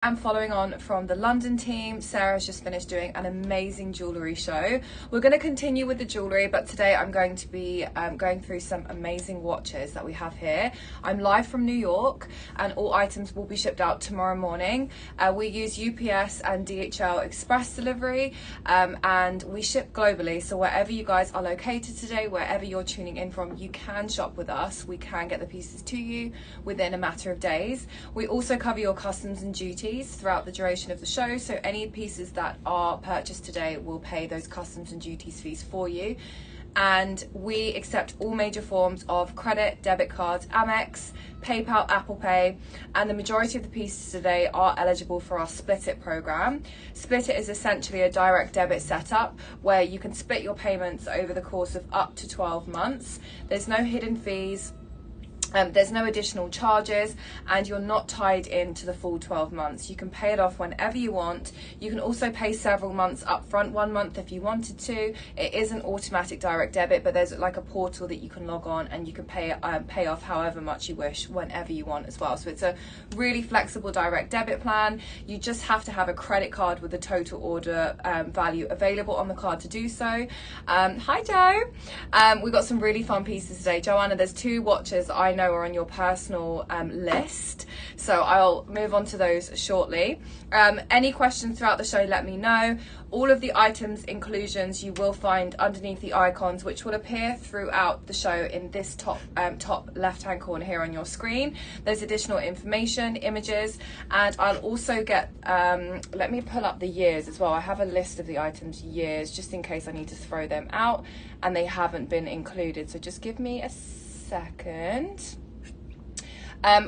I'm following on from the London team. Sarah's just finished doing an amazing jewellery show. We're going to continue with the jewellery, but today I'm going to be going through some amazing watches that we have here. I'm live from New York and all items will be shipped out tomorrow morning. We use UPS and DHL express delivery and we ship globally. So wherever you guys are located today, wherever you're tuning in from, you can shop with us. We can get the pieces to you within a matter of days. We also cover your customs and duties throughout the duration of the show, so any pieces that are purchased today will pay those customs and duties fees for you. And we accept all major forms of credit, debit cards, Amex, PayPal, Apple Pay, and the majority of the pieces today are eligible for our Split It program. Split It is essentially a direct debit setup where you can split your payments over the course of up to 12 months. There's no hidden fees. There's no additional charges and you're not tied into the full 12 months. You can pay it off whenever you want. You can also pay several months up front, 1 month if you wanted to. It is an automatic direct debit, but there's like a portal that you can log on and you can pay off however much you wish whenever you want as well. So it's a really flexible direct debit plan. You just have to have a credit card with the total order value available on the card to do so. Hi Joe. We've got some really fun pieces today. Joanna, there's 2 watches that I know are on your personal list, so I'll move on to those shortly. Any questions throughout the show, let me know. All of the items inclusions you will find underneath the icons, which will appear throughout the show in this top left hand corner here on your screen. There's additional information, images, and I'll also get let me pull up the years as well. I have a list of the items years just in case I need to throw them out and they haven't been included, so just give me a second.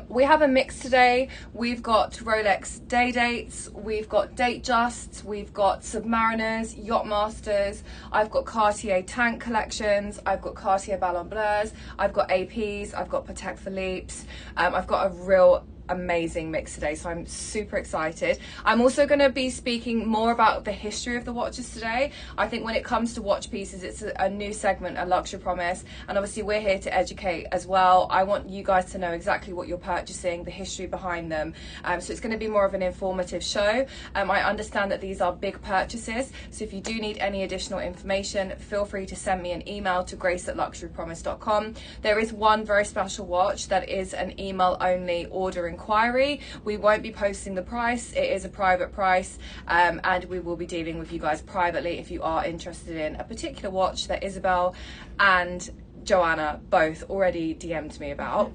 We have a mix today. We've got Rolex day dates, we've got Datejusts, we've got Submariners, Yachtmasters, I've got Cartier tank collections, I've got Cartier Ballon Bleus, I've got APs, I've got Patek Philippe's. I've got a real amazing mix today, so I'm super excited. I'm also going to be speaking more about the history of the watches today. I think when it comes to watch pieces, it's a new segment, a luxury promise, and obviously we're here to educate as well. I want you guys to know exactly what you're purchasing, the history behind them, so it's going to be more of an informative show. I understand that these are big purchases, so if you do need any additional information, feel free to send me an email to grace@luxurypromise.com. There is one very special watch that is an email only order inquiry. We won't be posting the price. It is a private price, and we will be dealing with you guys privately if you are interested in a particular watch that Isabel and Joanna both already DM'd me about.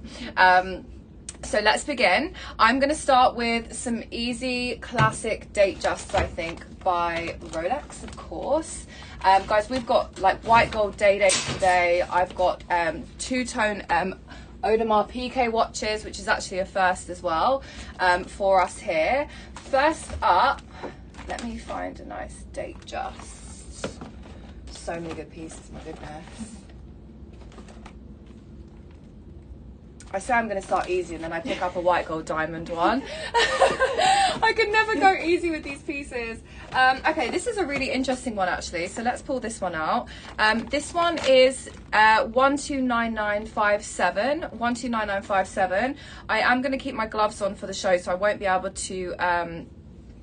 So let's begin. I'm going to start with some easy classic Datejusts, I think, by Rolex, of course. Guys, we've got like white gold day date today. I've got two-tone Audemars Piguet watches, which is actually a first as well for us here. First up, let me find a nice Datejust. So many good pieces, my goodness. I say I'm going to start easy and then I pick up a white gold diamond one. I can never go easy with these pieces. Okay, this is a really interesting one actually, so let's pull this one out. This one is 129957. 129957. I am going to keep my gloves on for the show, so I won't be able to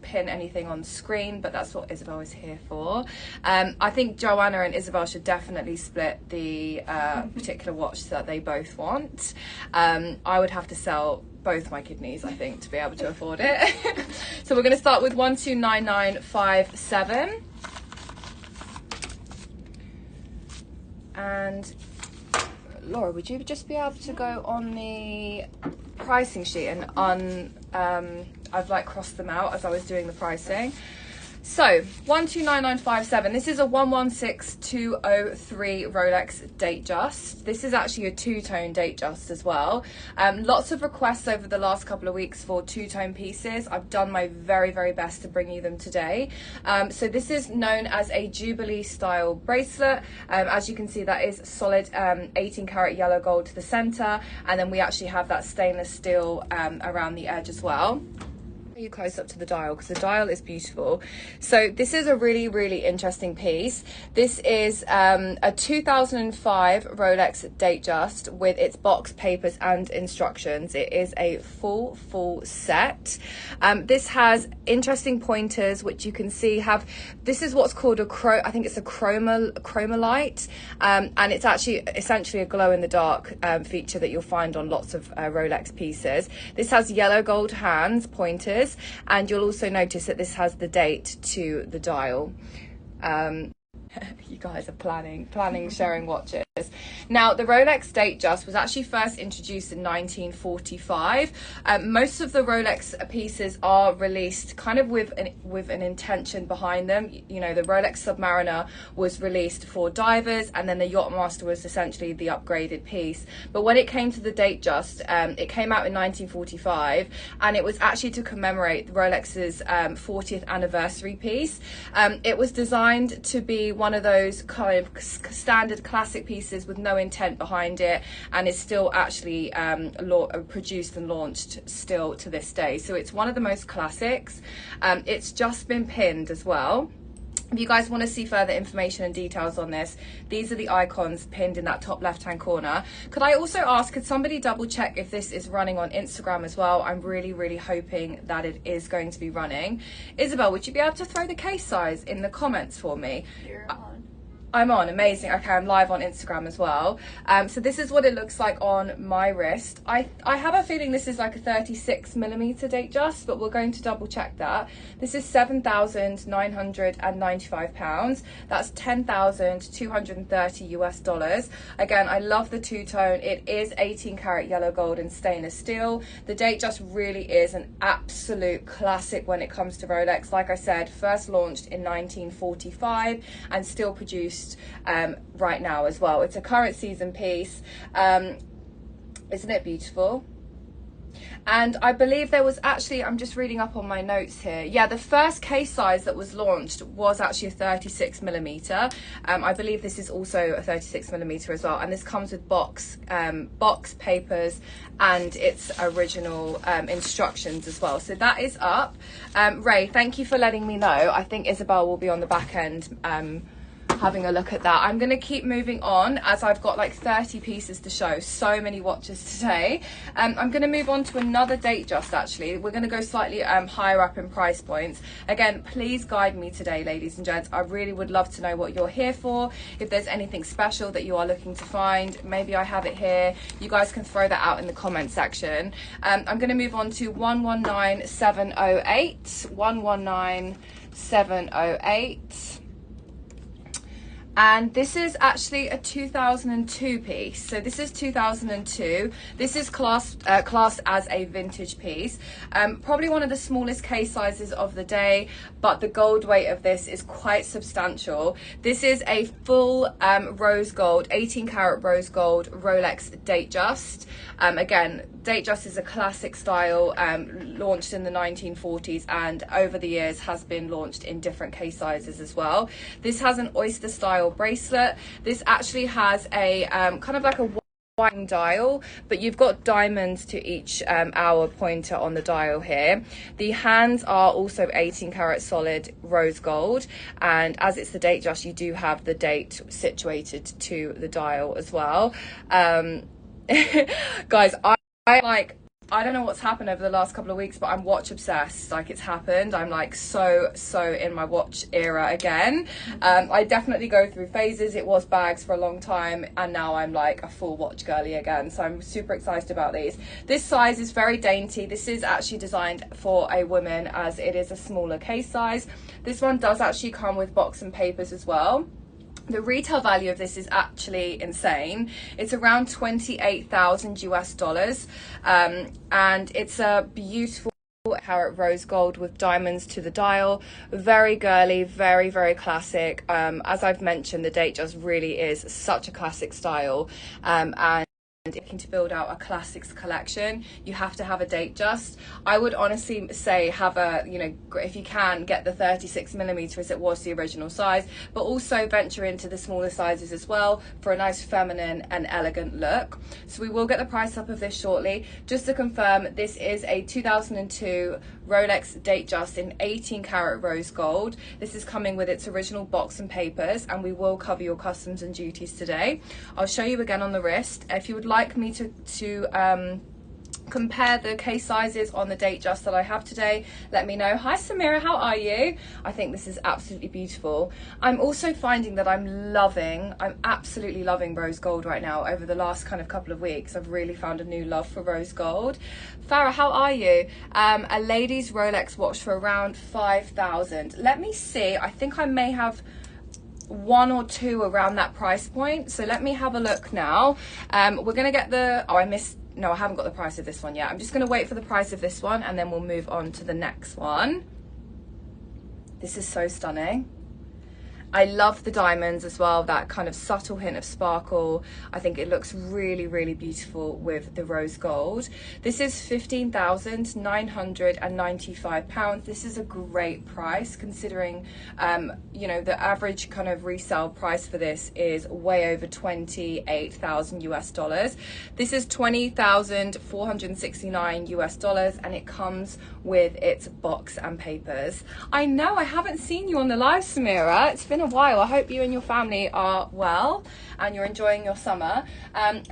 pin anything on screen, but that's what Isabel is here for. I think Joanna and Isabel should definitely split the particular watch that they both want. I would have to sell both my kidneys, I think, to be able to afford it. So we're going to start with 129957. And Laura, would you just be able to go on the pricing sheet and I've like crossed them out as I was doing the pricing. So 129957, this is a 116203 Rolex Datejust. This is actually a two-tone Datejust as well. Lots of requests over the last couple of weeks for two-tone pieces. I've done my very, very best to bring you them today. So this is known as a Jubilee style bracelet. As you can see, that is solid 18 karat yellow gold to the center, and then we actually have that stainless steel around the edge as well. You close up to the dial because the dial is beautiful. So this is a really interesting piece. This is a 2005 Rolex Datejust with its box, papers and instructions. It is a full set. This has interesting pointers which you can see have, this is what's called I think it's a chromalite, and it's actually essentially a glow in the dark feature that you'll find on lots of Rolex pieces. This has yellow gold hands, pointers, and you'll also notice that this has the date to the dial. You guys are planning sharing watches. Now, the Rolex Datejust was actually first introduced in 1945. Most of the Rolex pieces are released kind of with an intention behind them. You know, the Rolex Submariner was released for divers, and then the Yachtmaster was essentially the upgraded piece. But when it came to the Datejust, it came out in 1945, and it was actually to commemorate Rolex's 40th anniversary piece. It was designed to be one of those kind of standard classic pieces with no intent behind it, and is still actually produced and launched still to this day. So it's one of the most classics. It's just been pinned as well. If you guys want to see further information and details on this, these are the icons pinned in that top left hand corner. Could I also ask, could somebody double check if this is running on Instagram as well? I'm really hoping that it is going to be running. Isabel, would you be able to throw the case size in the comments for me? You're on. I'm on, amazing. Okay, I'm live on Instagram as well. So this is what it looks like on my wrist. I have a feeling this is like a 36mm Datejust, but we're going to double check that. This is £7,995. That's 10,230 US dollars. Again, I love the two-tone. It is 18 karat yellow gold and stainless steel. The Datejust really is an absolute classic when it comes to Rolex. Like I said, first launched in 1945 and still produced right now as well. It's a current season piece. Isn't it beautiful? And I believe there was actually, I'm just reading up on my notes here, yeah, the first case size that was launched was actually a 36mm. I believe this is also a 36mm as well, and this comes with box papers and its original instructions as well. So that is up. Ray, thank you for letting me know. I think Isabel will be on the back end having a look at that. I'm going to keep moving on as I've got like 30 pieces to show. So many watches today. I'm going to move on to another Datejust actually. We're going to go slightly higher up in price points. Again, please guide me today, ladies and gents. I really would love to know what you're here for. If there's anything special that you are looking to find, maybe I have it here. You guys can throw that out in the comment section. I'm going to move on to 119708. 119708. And this is actually a 2002 piece. So this is 2002. This is classed as a vintage piece. Probably one of the smallest case sizes of the day, but the gold weight of this is quite substantial. This is a full rose gold, 18 karat rose gold Rolex Datejust. Again, Datejust is a classic style, launched in the 1940s, and over the years has been launched in different case sizes as well. This has an oyster style bracelet. This actually has a kind of like a wide dial, but you've got diamonds to each hour pointer on the dial here. The hands are also 18 karat solid rose gold, and as it's the Datejust, you do have the date situated to the dial as well. Guys, I don't know what's happened over the last couple of weeks, but I'm watch obsessed. Like, it's happened. I'm like so in my watch era again. I definitely go through phases. It was bags for a long time, and now I'm like a full watch girly again. So I'm super excited about these. This size is very dainty. This is actually designed for a woman as it is a smaller case size. This one does actually come with box and papers as well. The retail value of this is actually insane. It's around 28,000 US dollars, and it's a beautiful carat rose gold with diamonds to the dial. Very girly, very classic. As I've mentioned, the Datejust really is such a classic style, and looking to build out a classics collection, you have to have a date just. I would honestly say have a, you know, if you can, get the 36mm as it was the original size, but also venture into the smaller sizes as well for a nice feminine and elegant look. So we will get the price up of this shortly. Just to confirm, this is a 2002 Rolex date just in 18 karat rose gold. This is coming with its original box and papers, and we will cover your customs and duties today. I'll show you again on the wrist. If you would like me to compare the case sizes on the date just that I have today, let me know. Hi Samira, how are you? I think this is absolutely beautiful. I'm also finding that I'm absolutely loving rose gold right now. Over the last kind of couple of weeks, I've really found a new love for rose gold. Farah, how are you? A lady's Rolex watch for around 5,000. Let me see, I think I may have one or two around that price point, so let me have a look now. We're gonna get the, no, I haven't got the price of this one yet. I'm just going to wait for the price of this one, and then we'll move on to the next one. This is so stunning. I love the diamonds as well, that kind of subtle hint of sparkle. I think it looks really, really beautiful with the rose gold. This is £15,995. This is a great price considering, you know, the average kind of resale price for this is way over 28,000 US dollars. This is 20,469 US dollars, and it comes with its box and papers. I know I haven't seen you on the live, Samira. It's been a while. I hope you and your family are well and you're enjoying your summer.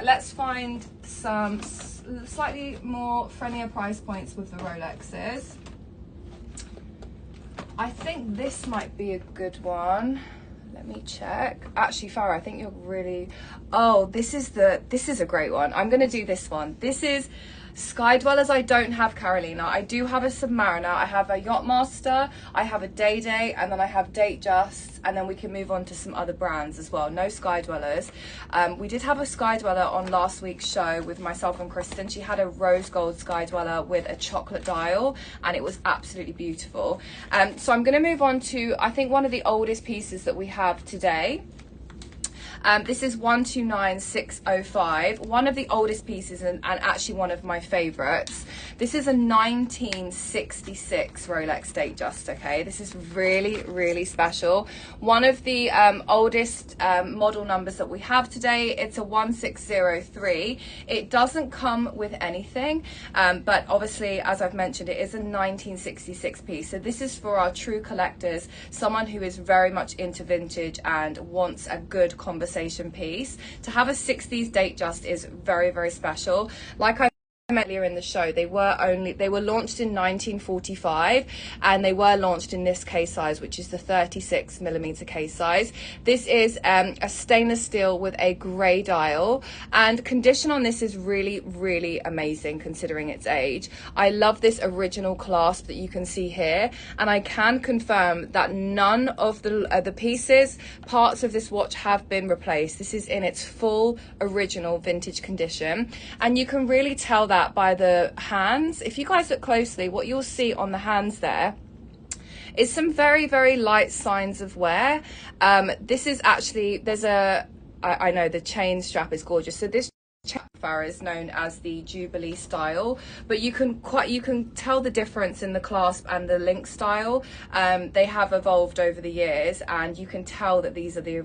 Let's find some slightly more friendlier price points with the Rolexes. I think this might be a good one. Let me check. Actually, Farah, I think you're really, oh, this is a great one. I'm gonna do this one. This is Sky Dwellers. I don't have Carolina. I do have a Submariner. I have a Yachtmaster. I have a Day Day, and then I have Date Just, and then we can move on to some other brands as well. No Sky Dwellers. We did have a Sky Dweller on last week's show with myself and Kristen. She had a rose gold Sky Dweller with a chocolate dial, and it was absolutely beautiful. So I'm going to move on to, I think, one of the oldest pieces that we have today. This is 129605, one of the oldest pieces and actually one of my favorites. This is a 1966 Rolex date just, okay? This is really, really special. One of the oldest model numbers that we have today. It's a 1603. It doesn't come with anything, but obviously, as I've mentioned, it is a 1966 piece. So this is for our true collectors, someone who is very much into vintage and wants a good conversation piece. To have a 60s date just is very, very special. Like I earlier in the show, they were launched in 1945, and they were launched in this case size, which is the 36mm case size. This is a stainless steel with a grey dial, and condition on this is really, really amazing considering its age. I love this original clasp that you can see here, and I can confirm that none of the pieces, parts of this watch have been replaced. This is in its full original vintage condition, and you can really tell that by the hands. If you guys look closely, what you'll see on the hands there is some very, very light signs of wear. This is actually, I know the chain strap is gorgeous. So this Farah is known as the Jubilee style, but you can tell the difference in the clasp and the link style. They have evolved over the years, and you can tell that these are the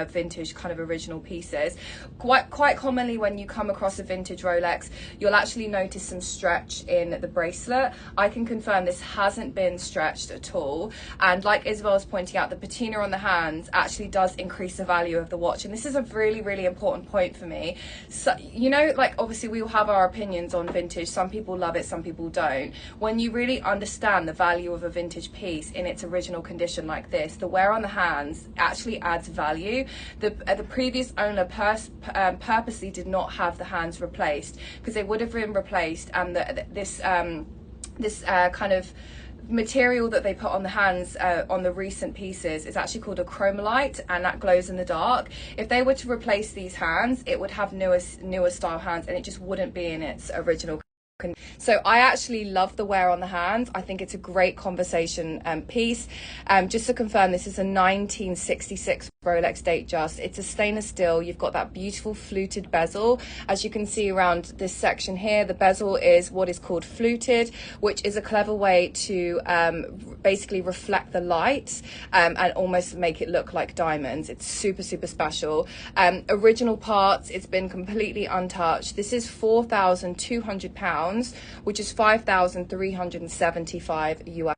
vintage kind of original pieces. Quite commonly when you come across a vintage Rolex, you'll actually notice some stretch in the bracelet. I can confirm this hasn't been stretched at all, and like Isabel was pointing out, the patina on the hands actually does increase the value of the watch, and this is a really, really important point for me. So, you know, like obviously we all have our opinions on vintage. Some people love it, some people don't. When you really understand the value of a vintage piece in its original condition like this, the wear on the hands actually adds value. The previous owner purposely did not have the hands replaced, because they would have been replaced, and this kind of material that they put on the hands on the recent pieces is actually called a chromalite, and that glows in the dark. If they were to replace these hands, it would have newer style hands, and it just wouldn't be in its original So I actually love the wear on the hands. I think it's a great conversation piece. Just to confirm, this is a 1966 Rolex Datejust. It's a stainless steel. You've got that beautiful fluted bezel. As you can see around this section here, the bezel is what is called fluted, which is a clever way to basically reflect the light and almost make it look like diamonds. It's super, super special. Original parts, it's been completely untouched. This is £4,200, which is 5,375 US.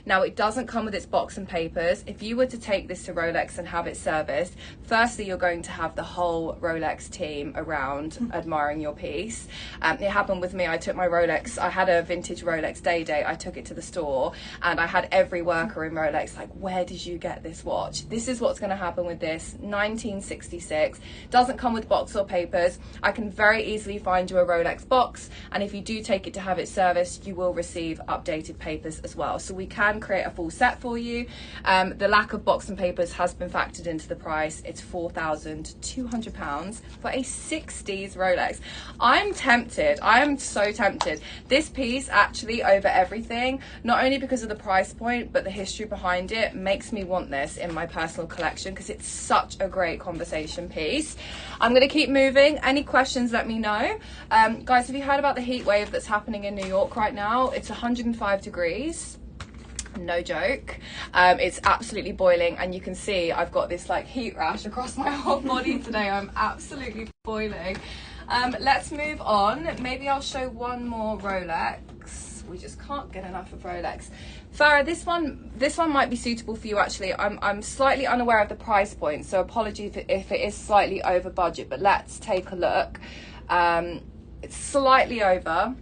Now, it doesn't come with its box and papers. If you were to take this to Rolex and have it serviced, firstly, you're going to have the whole Rolex team around admiring your piece. It happened with me. I took my Rolex, I had a vintage Rolex day date. I took it to the store and I had every worker in Rolex like, where did you get this watch? This is what's going to happen with this. 1966, doesn't come with box or papers. I can very easily find you a Rolex box, and if you do take it to have it serviced, you will receive updated papers as well. So we can create a full set for you. The lack of box and papers has been factored into the price. It's £4,200 for a 60s Rolex. I'm tempted. I am so tempted. This piece actually, over everything, not only because of the price point, but the history behind it, makes me want this in my personal collection because it's such a great conversation piece. I'm going to keep moving. Any questions, let me know. Guys, have you heard about the heat wave that's happening in New York right now? It's 105 degrees. No joke. It's absolutely boiling, and you can see I've got this like heat rash across my whole body today. I'm absolutely boiling. Let's move on. Maybe I'll show one more Rolex. We just can't get enough of Rolex. Farah, this one might be suitable for you actually. I'm slightly unaware of the price point, so apologies if it is slightly over budget, but let's take a look. It's slightly over,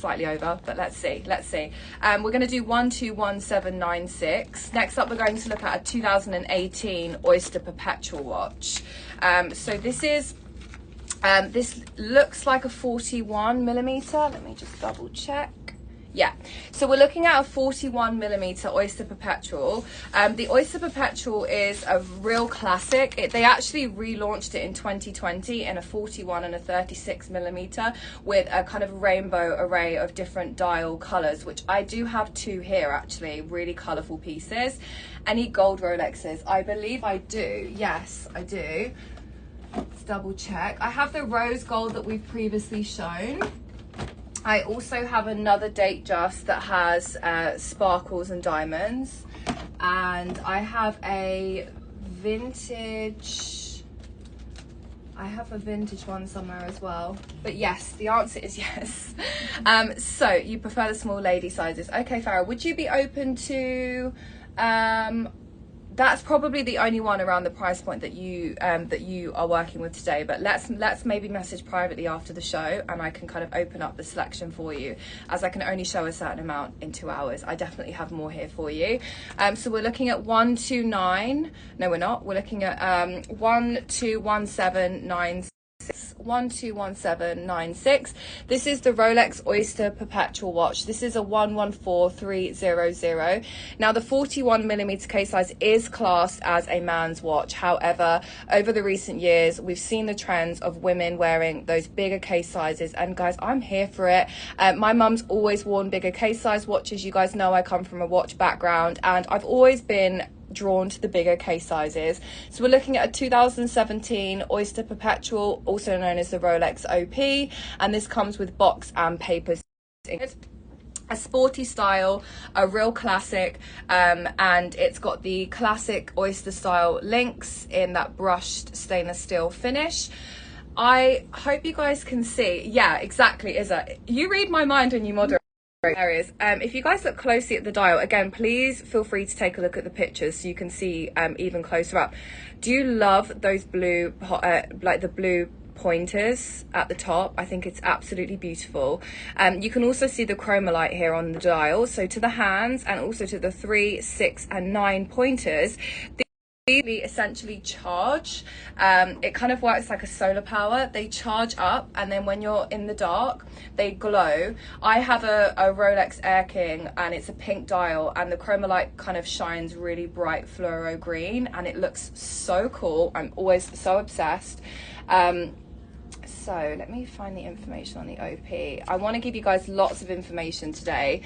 but let's see. We're going to do 121796. Next up, we're going to look at a 2018 Oyster Perpetual watch. So this is this looks like a 41mm. Let me just double check. Yeah, so we're looking at a 41mm Oyster Perpetual. The Oyster Perpetual is a real classic. They actually relaunched it in 2020 in a 41 and a 36mm with a kind of rainbow array of different dial colors, which I do have two here actually, really colorful pieces. Any gold Rolexes? I believe I do. Yes, I do. Let's double check. I have the rose gold that we've previously shown. I also have another Datejust that has sparkles and diamonds, and I have a vintage one somewhere as well. But yes, the answer is yes. So you prefer the small lady sizes. Okay, Farah, would you be open to that's probably the only one around the price point that you are working with today, but let's maybe message privately after the show and I can kind of open up the selection for you, as I can only show a certain amount in 2 hours. I definitely have more here for you. So we're looking at 129. No, we're not. We're looking at 121796. 121796. This is the Rolex Oyster Perpetual watch. This is a 114300. Now the 41mm case size is classed as a man's watch. However, over the recent years, we've seen the trends of women wearing those bigger case sizes, and guys, I'm here for it. My mum's always worn bigger case size watches. You guys know I come from a watch background, and I've always been drawn to the bigger case sizes. So we're looking at a 2017 Oyster Perpetual, also known as the Rolex OP, and this comes with box and papers. A sporty style, a real classic, and it's got the classic Oyster style links in that brushed stainless steel finish. I hope you guys can see. Yeah, exactly, Izza. You read my mind when you moderate areas. If you guys look closely at the dial, again, please feel free to take a look at the pictures so you can see even closer up. Do you love those blue, like the blue pointers at the top? I think it's absolutely beautiful. You can also see the chromolite here on the dial. So to the hands and also to the 3, 6 and 9 pointers, they essentially charge. It kind of works like a solar power. They charge up, and then when you're in the dark, they glow. I have a Rolex Air King, and it's a pink dial, and the chromolite kind of shines really bright fluoro green, and it looks so cool. I'm always so obsessed. So let me find the information on the OP. I want to give you guys lots of information today.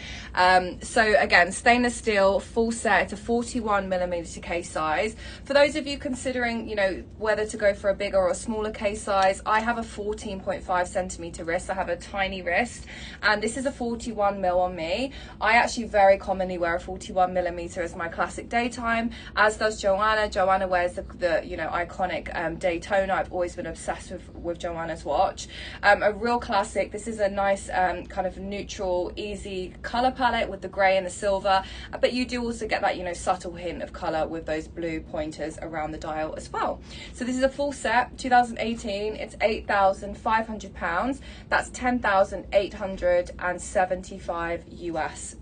So again, stainless steel, full set, it's a 41mm case size. For those of you considering, you know, whether to go for a bigger or a smaller case size, I have a 14.5cm wrist. I have a tiny wrist, and this is a 41mm on me. I actually very commonly wear a 41mm as my classic daytime, as does Joanna. Joanna wears the you know, iconic Daytona. I've always been obsessed with Joanna's watch. A real classic. This is a nice kind of neutral, easy color palette with the gray and the silver, but you do also get that, you know, subtle hint of color with those blue pointers around the dial as well. So this is a full set, 2018. It's £8,500. That's $10,875 US.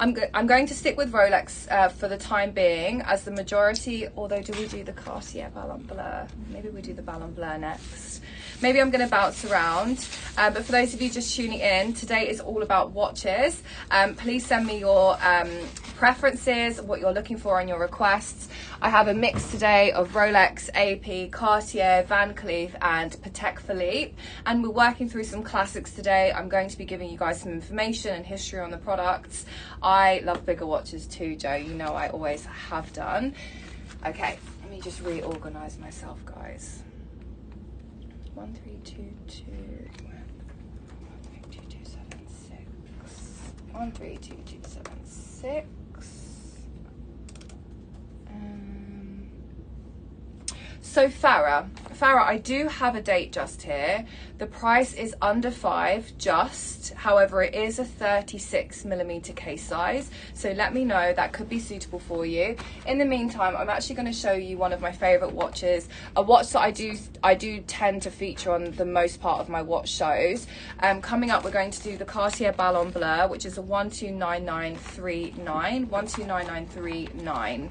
I'm going to stick with Rolex for the time being, as the majority, although do we do the Cartier Ballon Bleu? Maybe we do the Ballon Bleu next. Maybe I'm going to bounce around, but for those of you just tuning in, today is all about watches. Please send me your preferences, what you're looking for and your requests. I have a mix today of Rolex, AP, Cartier, Van Cleef and Patek Philippe, and we're working through some classics today. I'm going to be giving you guys some information and history on the products. I love bigger watches too, Joe, you know I always have done. Okay, let me just reorganize myself, guys. 132276. So Farah, I do have a date just here. The price is under 5 just, however it is a 36mm case size, so let me know, that could be suitable for you. In the meantime, I'm actually going to show you one of my favorite watches, a watch that I do tend to feature on the most part of my watch shows. Coming up, we're going to do the Cartier Ballon Bleu, which is a 129939.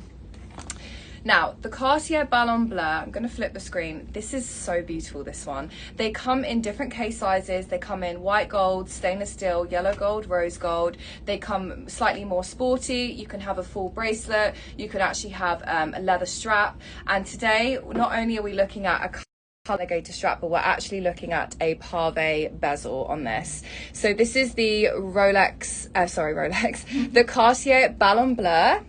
Now, the Cartier Ballon Bleu, I'm going to flip the screen. This is so beautiful, this one. They come in different case sizes. They come in white gold, stainless steel, yellow gold, rose gold. They come slightly more sporty. You can have a full bracelet. You could actually have a leather strap. And today, not only are we looking at a alligator strap, but we're actually looking at a pave bezel on this. So this is the the Cartier Ballon Bleu.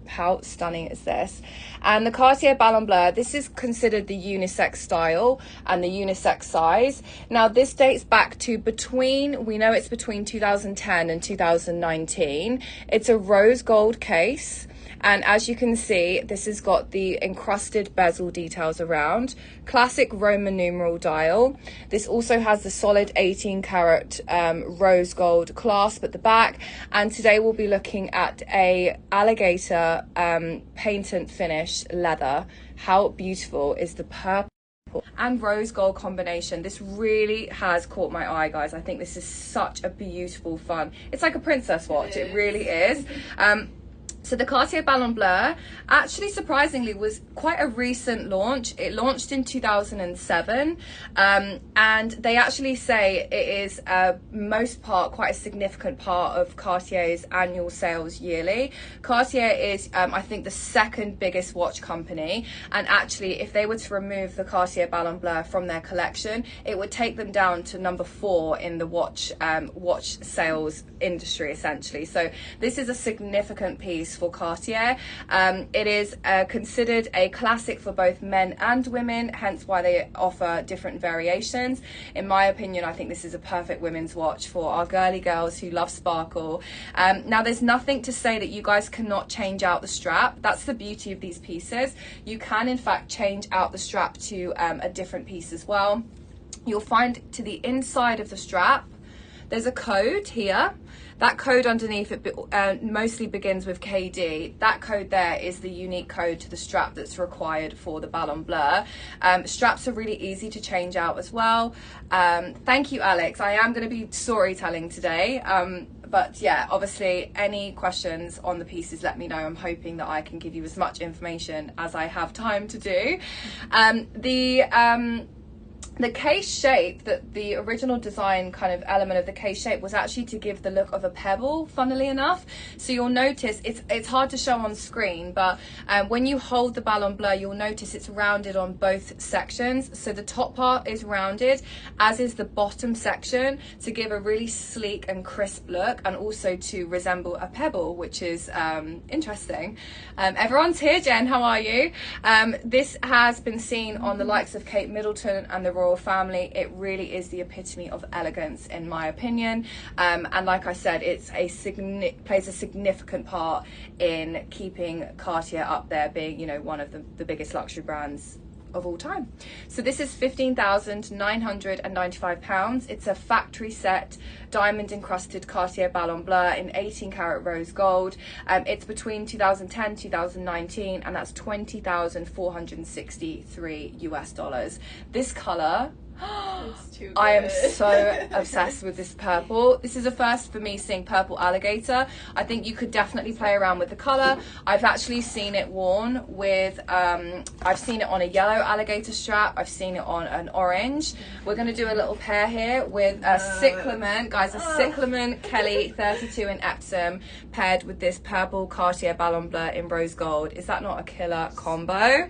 How stunning is this? And the Cartier Ballon Bleu, this is considered the unisex style and the unisex size. Now this dates back to we know it's between 2010 and 2019. It's a rose gold case. And as you can see, this has got the encrusted bezel details around. Classic Roman numeral dial. This also has the solid 18 karat rose gold clasp at the back. And today we'll be looking at a alligator patent finish leather. How beautiful is the purple and rose gold combination? This really has caught my eye, guys. I think this is such a beautiful, fun, it's like a princess watch. It really is. So the Cartier Ballon Bleu actually surprisingly was quite a recent launch. It launched in 2007 and they actually say it is most part quite a significant part of Cartier's annual sales yearly. Cartier is I think the second biggest watch company, and actually if they were to remove the Cartier Ballon Bleu from their collection, it would take them down to number 4 in the watch sales industry essentially. So this is a significant piece for Cartier. It is considered a classic for both men and women, hence why they offer different variations. In my opinion, I think this is a perfect women's watch for our girly girls who love sparkle. Now there's nothing to say that you guys cannot change out the strap. That's the beauty of these pieces. You can in fact change out the strap to a different piece as well. You'll find to the inside of the strap there's a code here. That code underneath it mostly begins with KD. That code there is the unique code to the strap that's required for the Ballon Bleu. Straps are really easy to change out as well. Thank you, Alex. I am going to be storytelling today. But yeah, obviously any questions on the pieces, let me know. I'm hoping that I can give you as The case shape, that the original design kind of element of the case shape was actually to give the look of a pebble, funnily enough. So you'll notice it's hard to show on screen, but when you hold the Ballon Bleu, you'll notice it's rounded on both sections. So the top part is rounded, as is the bottom section, to give a really sleek and crisp look, and also to resemble a pebble, which is interesting. Everyone's here. Jen, how are you? This has been seen on the likes of Kate Middleton and the royal family. It really is the epitome of elegance, in my opinion, and like I said, it's plays a significant part in keeping Cartier up there, being, you know, one of the biggest luxury brands of all time. So this is £15,995. It's a factory set diamond encrusted Cartier Ballon Bleu in 18 karat rose gold. It's between 2010 2019, and that's $20,463 US. This color, it's too good. I am so obsessed with this purple. This is a first for me, seeing purple alligator. I think you could definitely play around with the color. I've actually seen it worn with I've seen it on a yellow alligator strap, I've seen it on an orange. We're going to do a little pair here with a cyclamen, guys, a cyclamen Kelly 32 in Epsom paired with this purple Cartier Ballon Bleu in rose gold. Is that not a killer combo?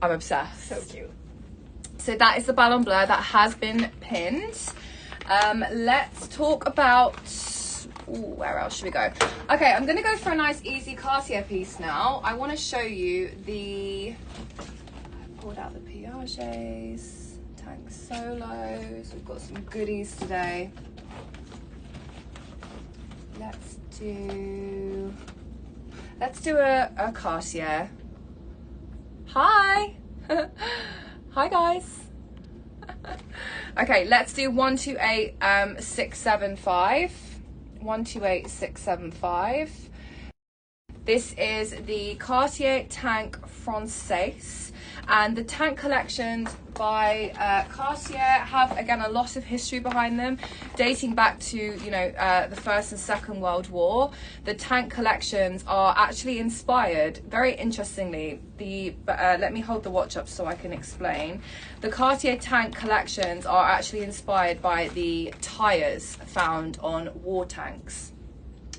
I'm obsessed. So cute. So that is the Ballon Bleu that has been pinned. Let's talk about, where else should we go? Okay, I'm gonna go for a nice easy Cartier piece now. I wanna show you I pulled out the Piagets, Tank Solos. We've got some goodies today. Let's do a Cartier. Hi. Hi guys. Okay, let's do 128675. 128675. This is the Cartier Tank Française, and the tank collections by Cartier have, again, a lot of history behind them, dating back to, you know, the First and Second World War. The tank collections are actually inspired, very interestingly, let me hold the watch up so I can explain. The Cartier tank collections are actually inspired by the tires found on war tanks.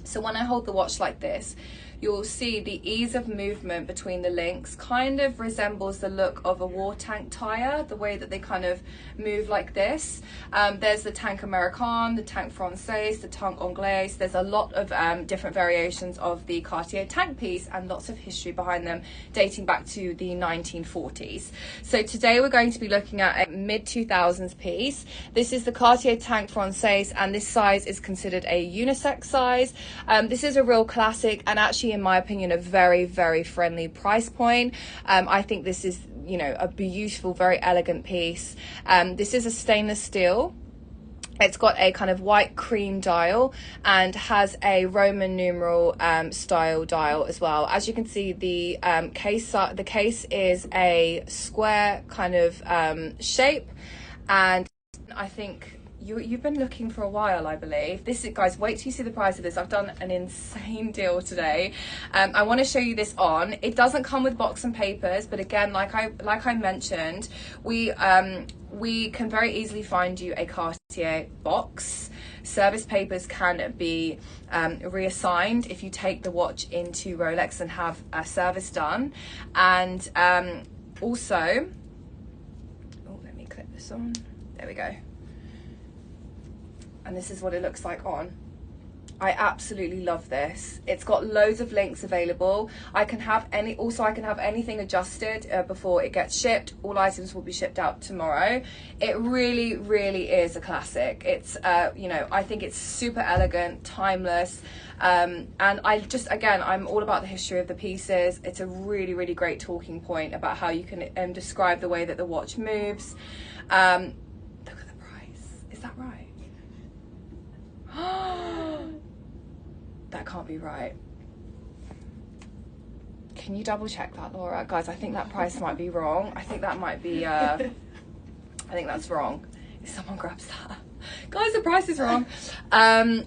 So when I hold the watch like this, you'll see the ease of movement between the links kind of resembles the look of a war tank tire, the way that they kind of move like this. There's the Tank Americain, the Tank Française, the Tank Anglaise. There's a lot of different variations of the Cartier tank piece, and lots of history behind them dating back to the 1940s. So today we're going to be looking at a mid-2000s piece. This is the Cartier Tank Française, and this size is considered a unisex size. This is a real classic, and actually, in my opinion, a very, very friendly price point. I think this is, you know, a beautiful, very elegant piece. This is a stainless steel. It's got a kind of white cream dial and has a Roman numeral style dial as well. As you can see, the case is a square kind of shape, and I think you've been looking for a while, I believe. This is, guys, wait till you see the price of this. I've done an insane deal today. I want to show you this on. It doesn't come with box and papers, but again, like I mentioned, we can very easily find you a Cartier box. Service papers can be reassigned if you take the watch into Rolex and have a service done. And also, oh, let me clip this on. There we go. And this is what it looks like on. I absolutely love this. It's got loads of links available. I can have anything adjusted before it gets shipped. All items will be shipped out tomorrow. It really, really is a classic. It's you know, I think it's super elegant, timeless, and again, I'm all about the history of the pieces. It's a really, really great talking point about how you can describe the way that the watch moves. Look at the price. Is that right? That can't be right. Can you double check that, Laura? Guys, I think that price might be wrong. I think that might be, I think that's wrong. If someone grabs that. Guys, the price is wrong.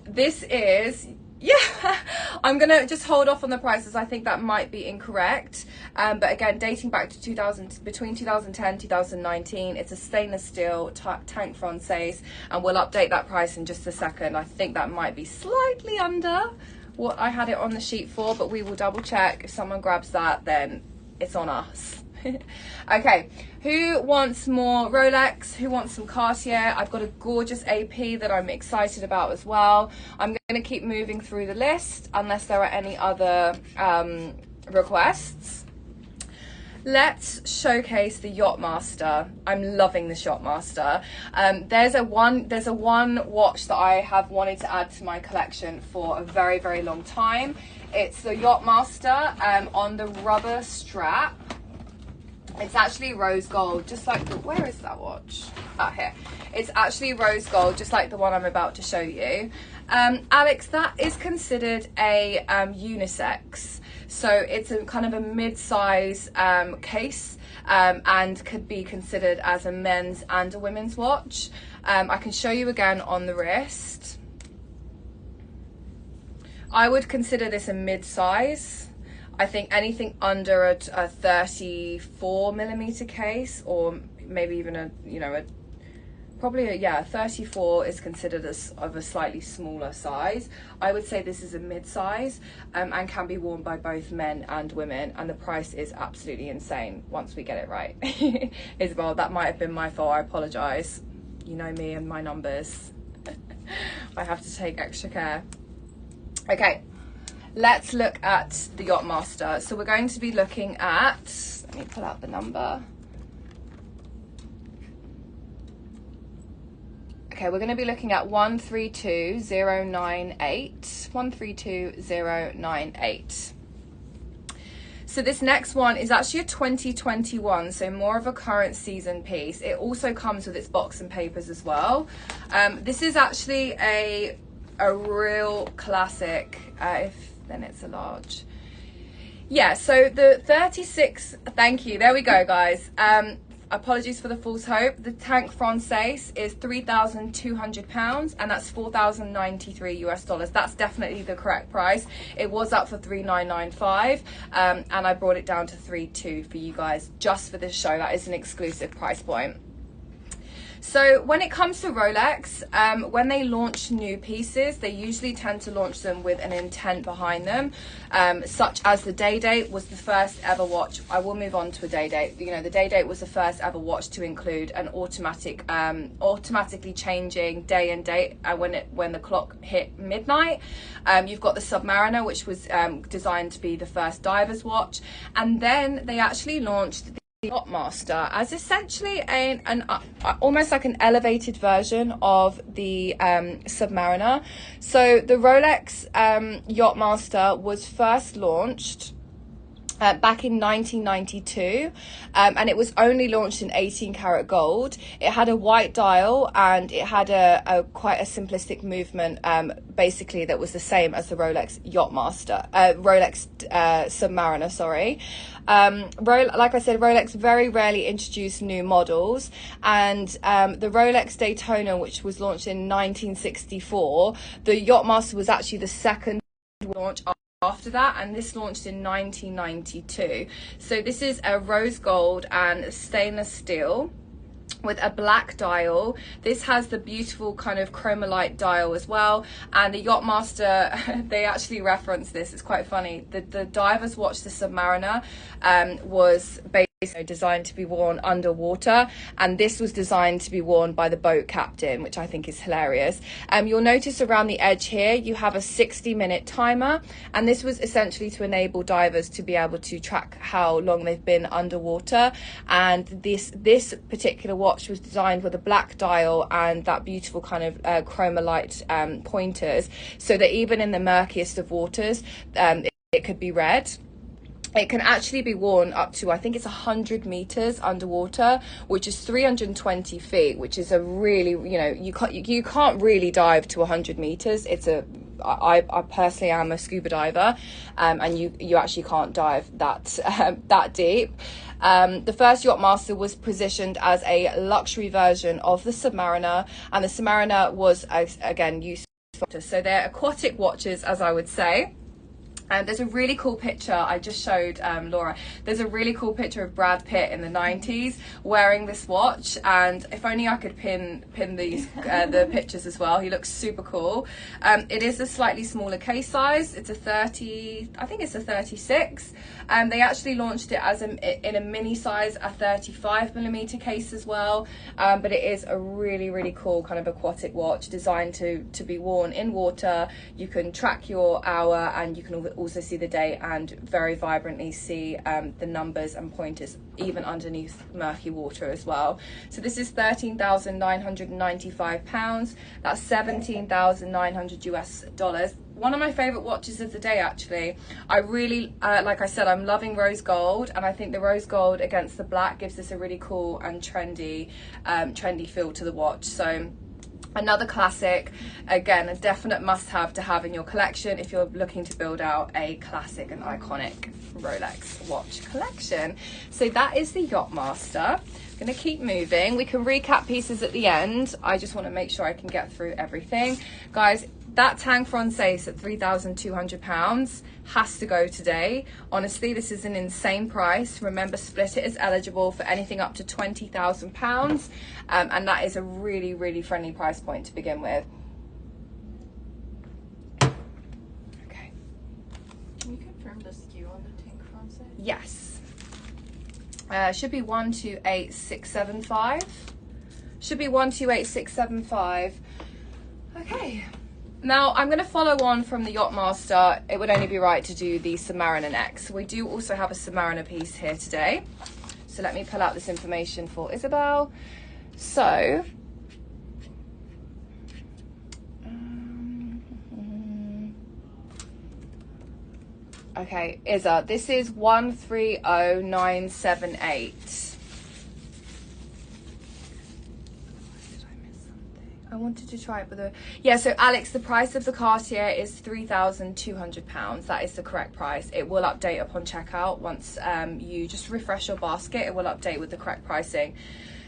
This is, yeah, I'm gonna just hold off on the prices. I think that might be incorrect, but again, dating back to 2000, between 2010 2019, it's a stainless steel tank française, and we'll update that price in just a second. I think that might be slightly under what I had it on the sheet for, but we will double check. If someone grabs that, then it's on us. Okay, who wants more Rolex? Who wants some Cartier? I've got a gorgeous AP that I'm excited about as well. I'm going to keep moving through the list unless there are any other requests. Let's showcase the Yachtmaster. I'm loving the Yachtmaster. There's a one watch that I have wanted to add to my collection for a very, very long time. It's the Yachtmaster on the rubber strap. It's actually rose gold, just like the, where is that watch? Ah, here. It's actually rose gold, just like the one I'm about to show you. Alex, that is considered a unisex. So it's a kind of a mid-size case and could be considered as a men's and a women's watch. I can show you again on the wrist. I would consider this a mid-size. I think anything under a 34mm case, or maybe even a, you know, probably a 34 is considered as of a slightly smaller size. I would say this is a mid-size and can be worn by both men and women, and the price is absolutely insane once we get it right. Isabel, that might have been my fault. I apologize. You know me and my numbers. I have to take extra care. Okay. Let's look at the Yachtmaster. So we're going to be looking at, let me pull out the number. Okay, we're going to be looking at 132098. 132098. So this next one is actually a 2021, so more of a current season piece. It also comes with its box and papers as well. This is actually a real classic. Then it's a large. Yeah, so the 36, thank you, there we go, guys. Apologies for the false hope. The tank française is £3,200, and that's $4,093 US. That's definitely the correct price. It was up for $3,995, and I brought it down to $3,200 for you guys, just for this show. That is an exclusive price point. So when it comes to Rolex, when they launch new pieces, they usually tend to launch them with an intent behind them, such as the Day-Date was the first ever watch. I will move on to a Day-Date. You know, the Day-Date was the first ever watch to include an automatically changing day and date when the clock hit midnight. You've got the Submariner, which was designed to be the first diver's watch, and then they actually launched the Yachtmaster as essentially almost like an elevated version of the Submariner. So the Rolex Yachtmaster was first launched back in 1992, and it was only launched in 18 karat gold. It had a white dial, and it had a quite a simplistic movement, basically that was the same as the Rolex Yachtmaster, Rolex Submariner, sorry. Like I said, Rolex very rarely introduced new models, and the Rolex Daytona, which was launched in 1964, the Yachtmaster was actually the second launch after that, and this launched in 1992. So this is a rose gold and stainless steel with a black dial. This has the beautiful kind of chromolite dial as well, and the Yachtmaster, they actually reference this, it's quite funny. The divers watch, the Submariner, was basically designed to be worn underwater, and this was designed to be worn by the boat captain, which I think is hilarious. You'll notice around the edge here you have a 60-minute timer, and this was essentially to enable divers to be able to track how long they've been underwater. And this particular watch was designed with a black dial and that beautiful kind of chromolite pointers, so that even in the murkiest of waters it could be read. It can actually be worn up to, I think it's 100 meters underwater, which is 320 feet, which is a really, you know, you can't really dive to 100 meters. I personally am a scuba diver, and you actually can't dive that deep. The first Yachtmaster was positioned as a luxury version of the Submariner, and the Submariner was again used for, so they're aquatic watches, as I would say. And there's a really cool picture I just showed Laura. There's a really cool picture of Brad Pitt in the 90s wearing this watch, and if only I could pin these the pictures as well. He looks super cool. It is a slightly smaller case size. It's a 30, I think it's a 36. They actually launched it as in a mini size, a 35mm case as well. But it is a really cool kind of aquatic watch designed to be worn in water. You can track your hour, and you can also see the day and very vibrantly see the numbers and pointers even underneath murky water as well. So this is £13,995. That's $17,900 US. One of my favorite watches of the day, actually. I really like I said, I'm loving rose gold, and I think the rose gold against the black gives this a really cool and trendy feel to the watch. So another classic, again, a definite must-have to have in your collection if you're looking to build out a classic and iconic Rolex watch collection. So that is the Yachtmaster. I'm gonna keep moving. We can recap pieces at the end. I just want to make sure I can get through everything. Guys, that Tank Francais at £3,200 has to go today. Honestly, this is an insane price. Remember, Split It is eligible for anything up to £20,000, and that is a really friendly price point to begin with. Okay. Can you confirm the SKU on the Tank Francais? Yes. Should be 128675. Should be 128675. Okay. Now, I'm going to follow on from the Yachtmaster. It would only be right to do the Submariner next. We do also have a Submariner piece here today. So let me pull out this information for Isabel. So, okay, Isa, this is 130978. I wanted to try it with a... Yeah, so Alex, the price of the Cartier is £3,200. That is the correct price. It will update upon checkout. Once you just refresh your basket, it will update with the correct pricing.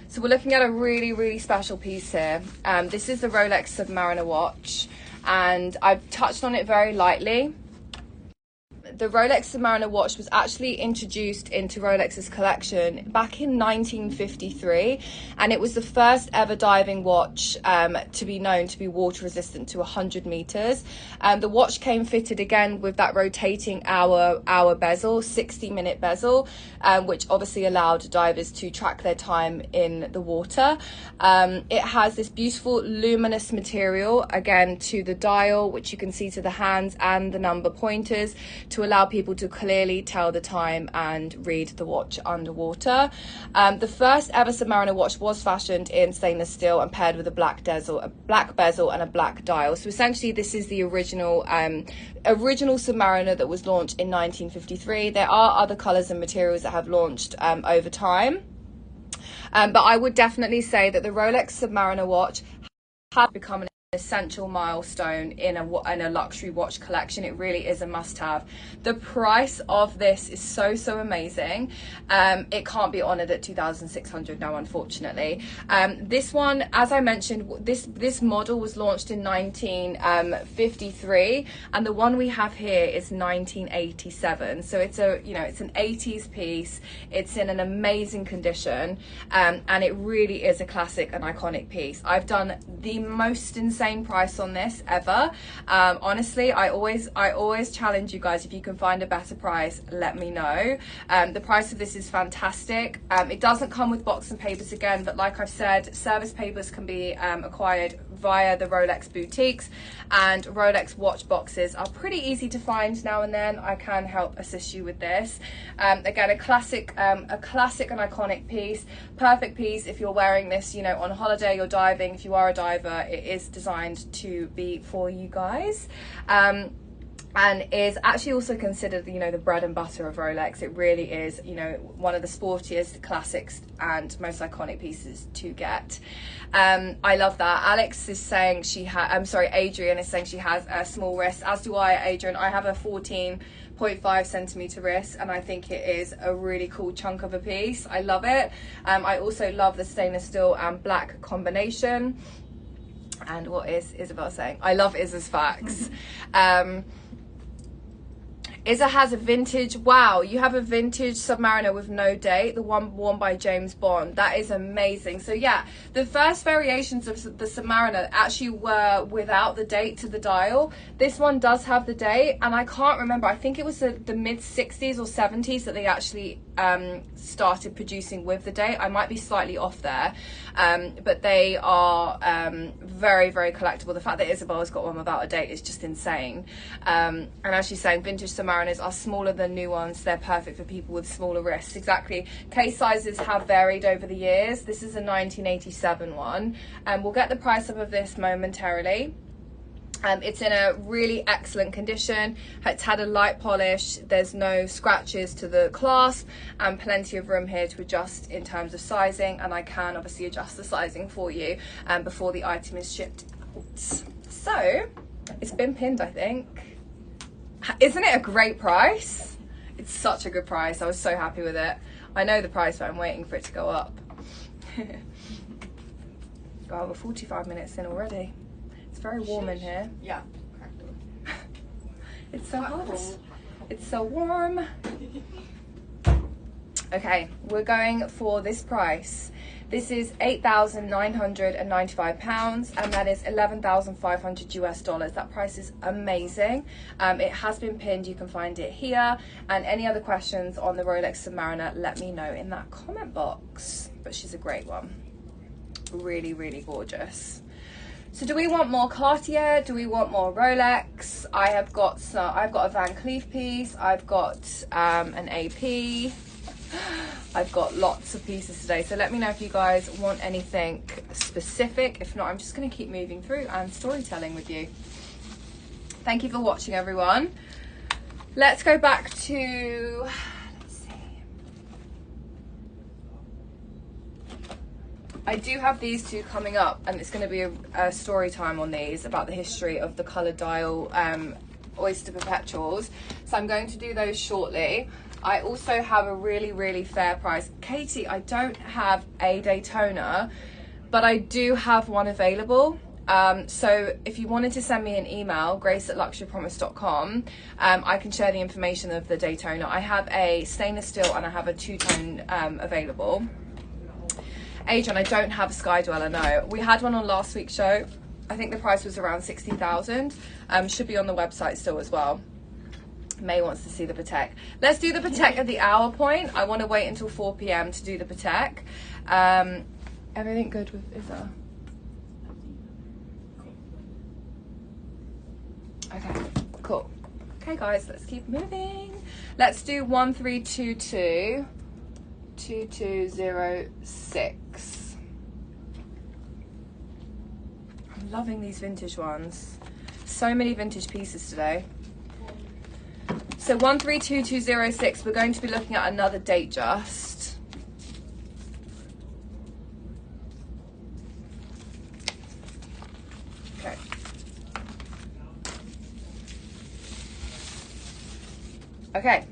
So we're looking at a really special piece here. This is the Rolex Submariner watch, and I've touched on it very lightly. The Rolex Submariner watch was actually introduced into Rolex's collection back in 1953, and it was the first ever diving watch to be known to be water resistant to 100 meters. The watch came fitted again with that rotating hour bezel, 60-minute bezel, which obviously allowed divers to track their time in the water. It has this beautiful luminous material, again, to the dial, which you can see to the hands and the number pointers, to allow people to clearly tell the time and read the watch underwater. The first ever Submariner watch was fashioned in stainless steel and paired with a black bezel and a black dial. So essentially this is the original Submariner that was launched in 1953. There are other colors and materials that have launched over time. But I would definitely say that the Rolex Submariner watch has become an essential milestone in a luxury watch collection. It really is a must-have. The price of this is so amazing. It can't be honored at $2,600 now, unfortunately. This one, as I mentioned, this model was launched in 1953, and the one we have here is 1987. So it's it's an 80s piece. It's in an amazing condition, and it really is a classic and iconic piece. I've done the most insane price on this ever. Honestly, I always challenge you guys, if you can find a better price, let me know. The price of this is fantastic. It doesn't come with box and papers again, but like I've said, service papers can be acquired via the Rolex boutiques, and Rolex watch boxes are pretty easy to find now and then. I can help assist you with this. Again, a classic and iconic piece. Perfect piece if you're wearing this, on holiday, you're diving. If you are a diver, it is designed to be for you guys. And is actually also considered, the bread and butter of Rolex. It really is, one of the sportiest, classics and most iconic pieces to get. I love that. Alex is saying Adrian is saying she has a small wrist, as do I, Adrian. I have a 14.5 centimeter wrist, and I think it is a really cool chunk of a piece. I love it. I also love the stainless steel and black combination. And what is Isabel saying? I love Isa's facts. Isa has a vintage, wow, you have a vintage Submariner with no date, the one worn by James Bond. That is amazing. So yeah, the first variations of the Submariner actually were without the date to the dial. This one does have the date, and I can't remember, I think it was the mid 60s or 70s that they actually started producing with the date. I might be slightly off there, but they are very, very collectible. The fact that Isabel's got one without a date is just insane. And as she's saying, vintage Submariners are smaller than new ones. They're perfect for people with smaller wrists. Exactly. Case sizes have varied over the years. This is a 1987 one, and we'll get the price up of this momentarily. It's in a really excellent condition. It's had a light polish. There's no scratches to the clasp, and plenty of room here to adjust in terms of sizing, and I can obviously adjust the sizing for you before the item is shipped out. So it's been pinned, I think. Isn't it a great price? It's such a good price. I was so happy with it. I know the price, but I'm waiting for it to go up. God, we're 45 minutes in already. It's very warm in here. Yeah. It's so hot. It's so warm. Okay, we're going for this price. This is £8,995, and that is $11,500 US. That price is amazing. It has been pinned. You can find it here. And any other questions on the Rolex Submariner, let me know in that comment box. But she's a great one. Really, really gorgeous. So do we want more Cartier? Do we want more Rolex? I've got a Van Cleef piece. I've got an AP. I've got lots of pieces today. So let me know if you guys want anything specific. If not, I'm just going to keep moving through and storytelling with you. Thank you for watching, everyone. Let's go back to, let's see. I do have these two coming up, and it's going to be a story time on these about the history of the coloured dial Oyster Perpetuals. So I'm going to do those shortly. I also have a really, really fair price. Katie, I don't have a Daytona, but I do have one available. So if you wanted to send me an email, grace@luxurypromise.com, I can share the information of the Daytona. I have a stainless steel and I have a two-tone available. Adrian, I don't have a Sky Dweller, no. We had one on last week's show. I think the price was around 60,000. Should be on the website still as well. May wants to see the Patek. Let's do the Patek at the hour point. I want to wait until 4 p.m. to do the Patek. Everything good with Isa? Okay, cool. Okay guys, let's keep moving. Let's do 1322 2206. I'm loving these vintage ones. So many vintage pieces today. So 132206, we're going to be looking at another date just. Okay. Okay.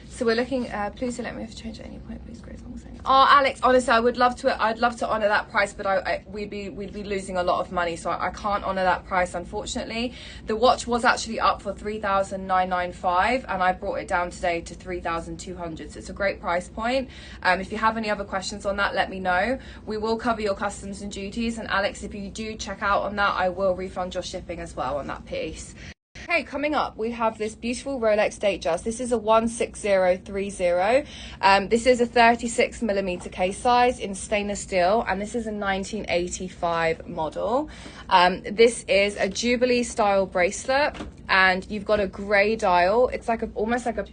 So we're looking, please don't let me have to change at any point, please, Grace. Oh, Alex, honestly, I'd love to honor that price, but we'd be losing a lot of money, so I can't honor that price, unfortunately. The watch was actually up for $3,995, and I brought it down today to $3,200. So it's a great price point. If you have any other questions on that, let me know. We will cover your customs and duties, and Alex, if you do check out on that, I will refund your shipping as well on that piece. Okay, coming up, we have this beautiful Rolex Datejust. This is a 16030. This is a 36mm case size in stainless steel, and this is a 1985 model. This is a Jubilee style bracelet, and you've got a grey dial. It's like almost like a...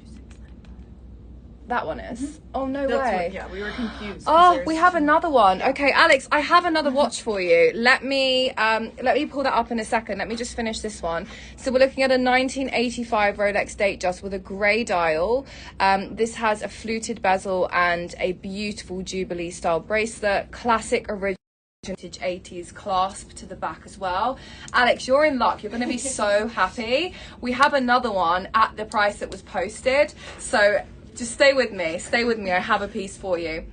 That one is? Oh, no way. What, yeah, we were confused. Oh, we have another one. Okay, Alex, I have another watch for you. Let me pull that up in a second. Let me just finish this one. So we're looking at a 1985 Rolex Datejust with a grey dial. This has a fluted bezel and a beautiful Jubilee style bracelet. Classic original vintage 80s clasp to the back as well. Alex, you're in luck. You're going to be so happy. We have another one at the price that was posted. So just stay with me. Stay with me. I have a piece for you.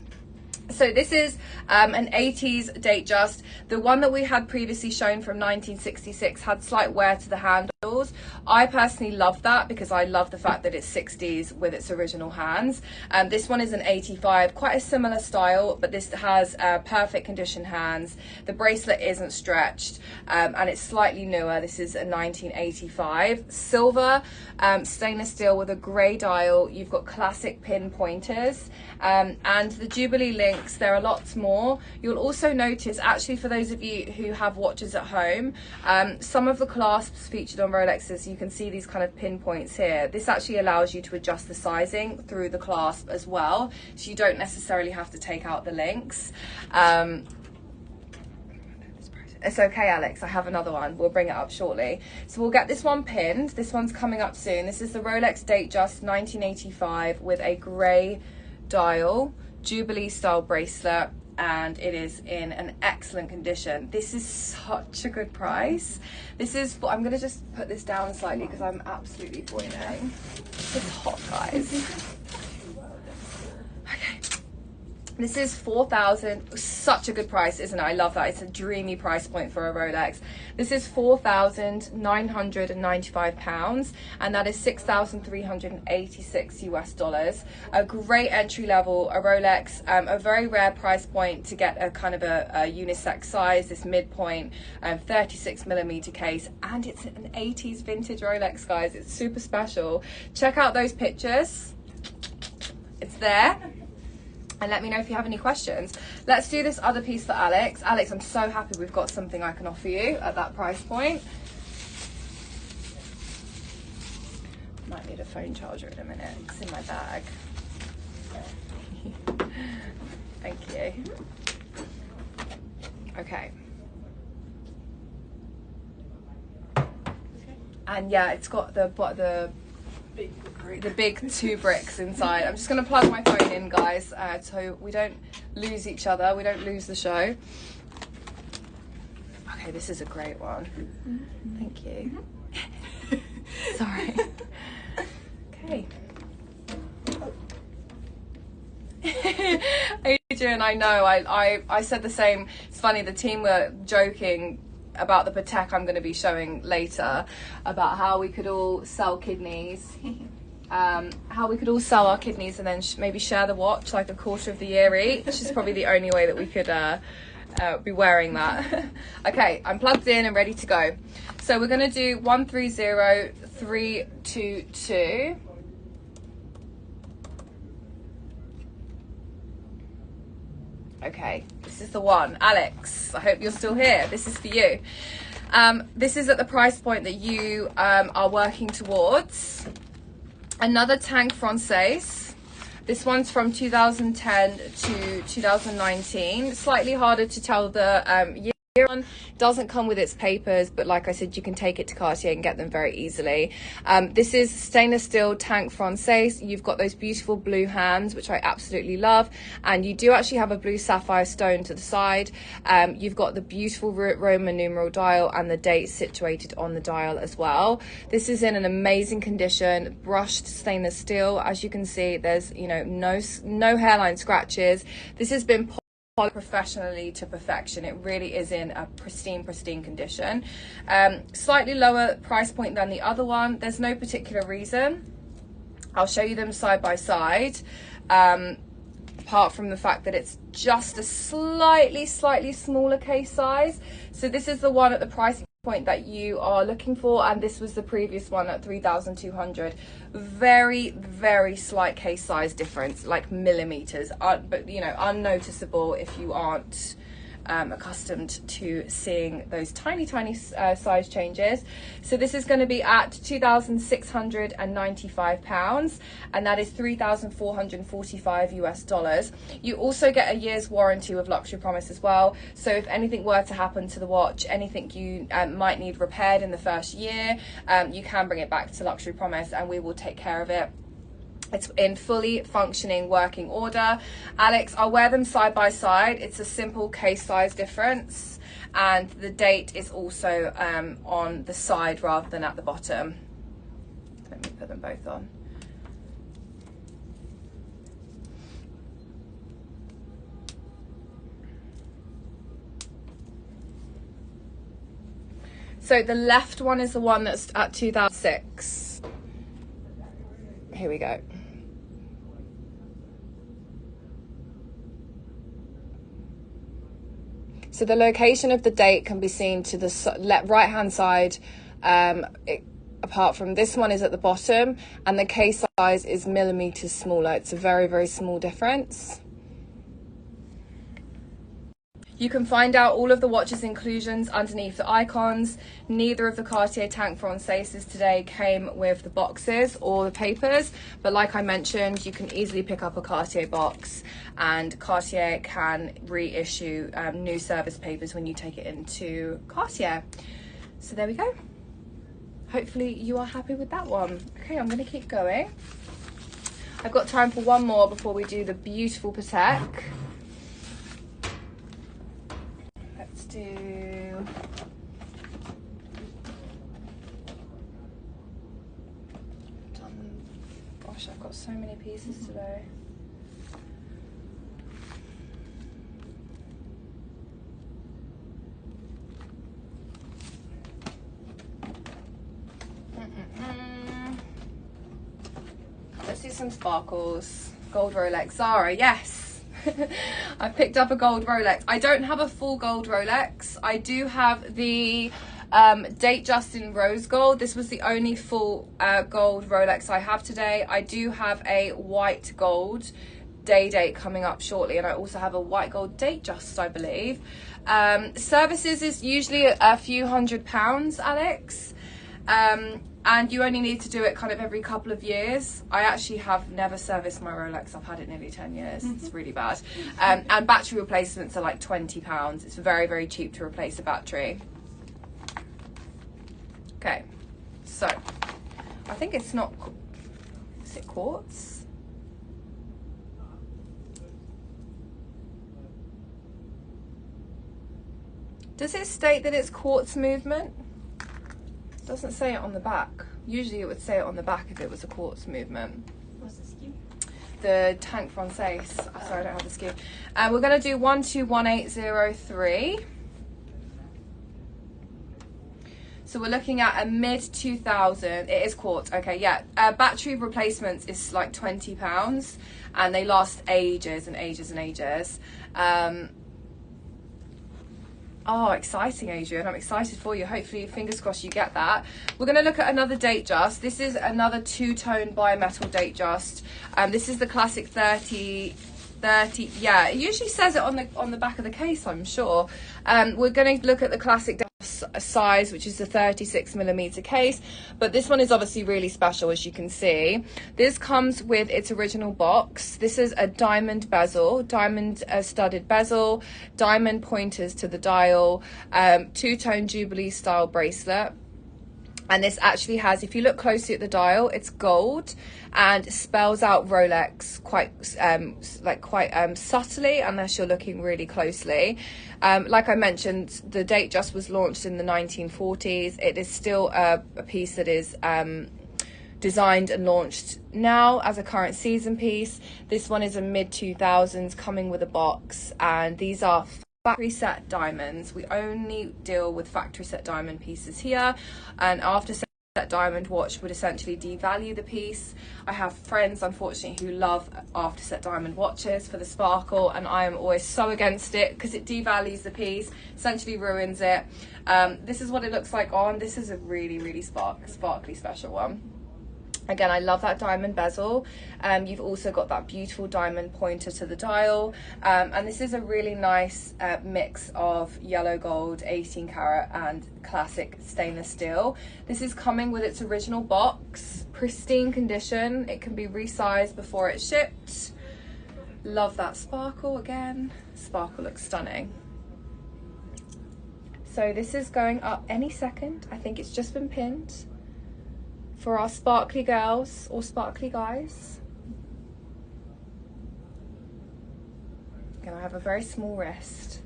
So this is an 80s Datejust. The one that we had previously shown from 1966 had slight wear to the handle. I personally love that because I love the fact that it's 60s with its original hands. This one is an 85, quite a similar style, but this has perfect condition hands. The bracelet isn't stretched, and it's slightly newer. This is a 1985 silver stainless steel with a grey dial. You've got classic pin pointers, and the Jubilee links. There are lots more. You'll also notice, actually, for those of you who have watches at home, some of the clasps featured on Rolexes, you can see these kind of pinpoints here. This actually allows you to adjust the sizing through the clasp as well, so you don't necessarily have to take out the links. It's okay, Alex, I have another one. We'll bring it up shortly. So we'll get this one pinned. This one's coming up soon. This is the Rolex Datejust 1985 with a grey dial, Jubilee style bracelet, and it is in an excellent condition. This is such a good price. This is, I'm gonna just put this down slightly because I'm absolutely boiling. It's hot, guys. Okay. This is 4,000, such a good price, isn't it? I love that. It's a dreamy price point for a Rolex. This is £4,995, and that is 6,386 US dollars. A great entry level, a Rolex, a very rare price point to get a kind of a unisex size, this midpoint, 36mm case, and it's an 80s vintage Rolex, guys. It's super special. Check out those pictures. It's there. And let me know if you have any questions. Let's do this other piece for Alex. Alex, I'm so happy we've got something I can offer you at that price point. Might need a phone charger in a minute. It's in my bag. Thank you. Okay. And yeah, it's got the big 2 bricks inside. I'm just going to plug my phone in, guys, so we don't lose each other, we don't lose the show. Okay, this is a great one. Thank you. Sorry. Okay. Adrian, I know, I said the same. It's funny, the team were joking about the Patek I'm going to be showing later, about how we could all sell kidneys, how we could all sell our kidneys and then maybe share the watch like a quarter of the year each. Which is probably the only way that we could be wearing that. Okay, I'm plugged in and ready to go. So we're going to do 130322. Okay, this is the one. Alex, I hope you're still here. This is for you. This is at the price point that you are working towards. Another Tank Francaise. This one's from 2010 to 2019. Slightly harder to tell the year on. Doesn't come with its papers, but like I said, you can take it to Cartier and get them very easily. This is stainless steel Tank Francaise. You've got those beautiful blue hands, which I absolutely love, and you do actually have a blue sapphire stone to the side. You've got the beautiful Roman numeral dial and the date situated on the dial as well. This is in an amazing condition, brushed stainless steel. As you can see, there's no hairline scratches. This has been professionally to perfection. It really is in a pristine condition. Slightly lower price point than the other one. There's no particular reason. I'll show you them side by side, apart from the fact that it's just a slightly smaller case size. So this is the one at the price point that you are looking for, and this was the previous one at 3,200. Very slight case size difference, like millimeters, but unnoticeable if you aren't accustomed to seeing those tiny size changes. So this is going to be at £2,695, and that is 3,445 US dollars. You also get a year's warranty with Luxury Promise as well. So if anything were to happen to the watch, anything you might need repaired in the first year, you can bring it back to Luxury Promise and we will take care of it. It's in fully functioning working order. Alex, I'll wear them side by side. It's a simple case size difference, and the date is also on the side rather than at the bottom. Let me put them both on. So the left one is the one that's at 2006. Here we go. So the location of the date can be seen to the right hand side. Apart from this one is at the bottom, and the case size is millimeters smaller. It's a very, very small difference. You can find out all of the watch's inclusions underneath the icons. Neither of the Cartier Tank Françaises today came with the boxes or the papers, but like I mentioned, you can easily pick up a Cartier box, and Cartier can reissue new service papers when you take it into Cartier. So there we go. Hopefully you are happy with that one. Okay, I'm going to keep going. I've got time for one more before we do the beautiful Patek. Let's do... Gosh, I've got so many pieces today. Let's do some sparkles. Gold Rolex. Zara, yes. I picked up a gold Rolex. I don't have a full gold Rolex. I do have the Datejust in rose gold. This was the only full gold Rolex I have today. I do have a white gold date coming up shortly, and I also have a white gold Datejust, I believe. Services is usually a few £100, Alex. And you only need to do it kind of every couple of years. I actually have never serviced my Rolex. I've had it nearly 10 years. It's really bad. And battery replacements are like £20. It's very, very cheap to replace a battery. Okay, so I think it's not, is it quartz? Does it state that it's quartz movement? Doesn't say it on the back. Usually it would say it on the back if it was a quartz movement. What's the SKU? The Tank Français. Sorry, I don't have the SKU. We're going to do 121803. So we're looking at a mid 2000. It is quartz. Okay, yeah. Battery replacements is like £20, and they last ages and ages and ages. Oh, exciting, Adrian. I'm excited for you. Hopefully, fingers crossed, you get that. We're going to look at another Datejust. This is another two-tone bimetal Datejust. This is the classic 30. Yeah, it usually says it on the back of the case, I'm sure. We're going to look at the classic size, which is the 36mm case, but this one is obviously really special, as you can see. This comes with its original box. This is a diamond bezel, diamond studded bezel, diamond pointers to the dial, two-tone Jubilee style bracelet. And this actually has, if you look closely at the dial, it's gold and spells out Rolex quite subtly, unless you're looking really closely. Like I mentioned, the Datejust was launched in the 1940s. It is still a piece that is designed and launched now as a current season piece. This one is a mid 2000s, coming with a box, and these are factory set diamonds. We only deal with factory set diamond pieces here, and after set diamond watch would essentially devalue the piece. I have friends, unfortunately, who love after set diamond watches for the sparkle, and I am always so against it because it devalues the piece, essentially ruins it. This is what it looks like on. This is a really, really sparkly special one. Again, I love that diamond bezel. You've also got that beautiful diamond pointer to the dial. And this is a really nice mix of yellow gold, 18 karat and classic stainless steel. This is coming with its original box, pristine condition. It can be resized before it's shipped. Love that sparkle again. Sparkle looks stunning. So this is going up any second. I think it's just been pinned. For our sparkly girls or sparkly guys. Again, I have a very small wrist.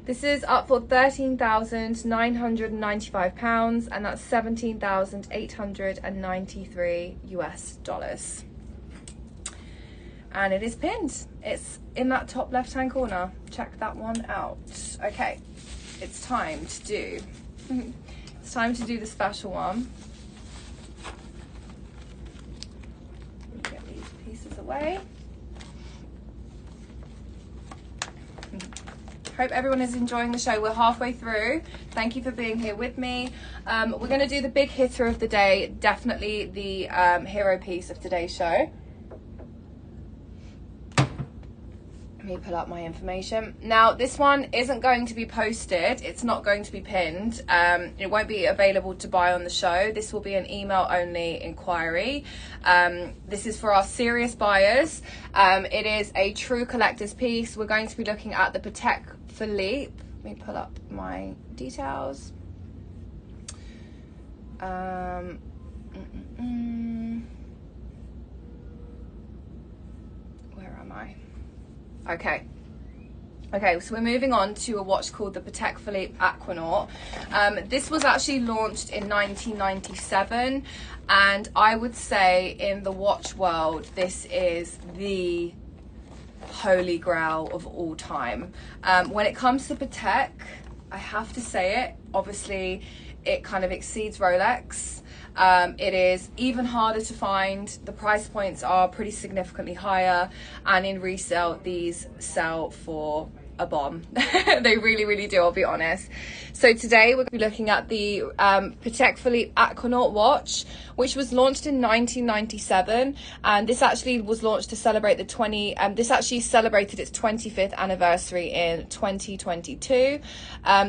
This is up for £13,995, and that's $17,893 US. And it is pinned. It's in that top left-hand corner. Check that one out. Okay, it's time to do It's time to do the special one. Let me get these pieces away. Hope everyone is enjoying the show. We're halfway through. Thank you for being here with me. We're going to do the big hitter of the day, definitely the hero piece of today's show. Let me pull up my information. Now, this one isn't going to be posted. It's not going to be pinned. It won't be available to buy on the show. This will be an email only inquiry. This is for our serious buyers. It is a true collector's piece. We're going to be looking at the Patek Philippe. Let me pull up my details. Where am I? Okay, so we're moving on to a watch called the Patek Philippe Aquanaut. This was actually launched in 1997, and I would say in the watch world, this is the holy grail of all time. When it comes to Patek, I have to say it, obviously it kind of exceeds Rolex. It is even harder to find. The price points are pretty significantly higher, and in resale these sell for a bomb. They really do, I'll be honest. So today we're going to be looking at the Patek Philippe Aquanaut watch, which was launched in 1997, and this actually was launched to celebrate the this actually celebrated its 25th anniversary in 2022.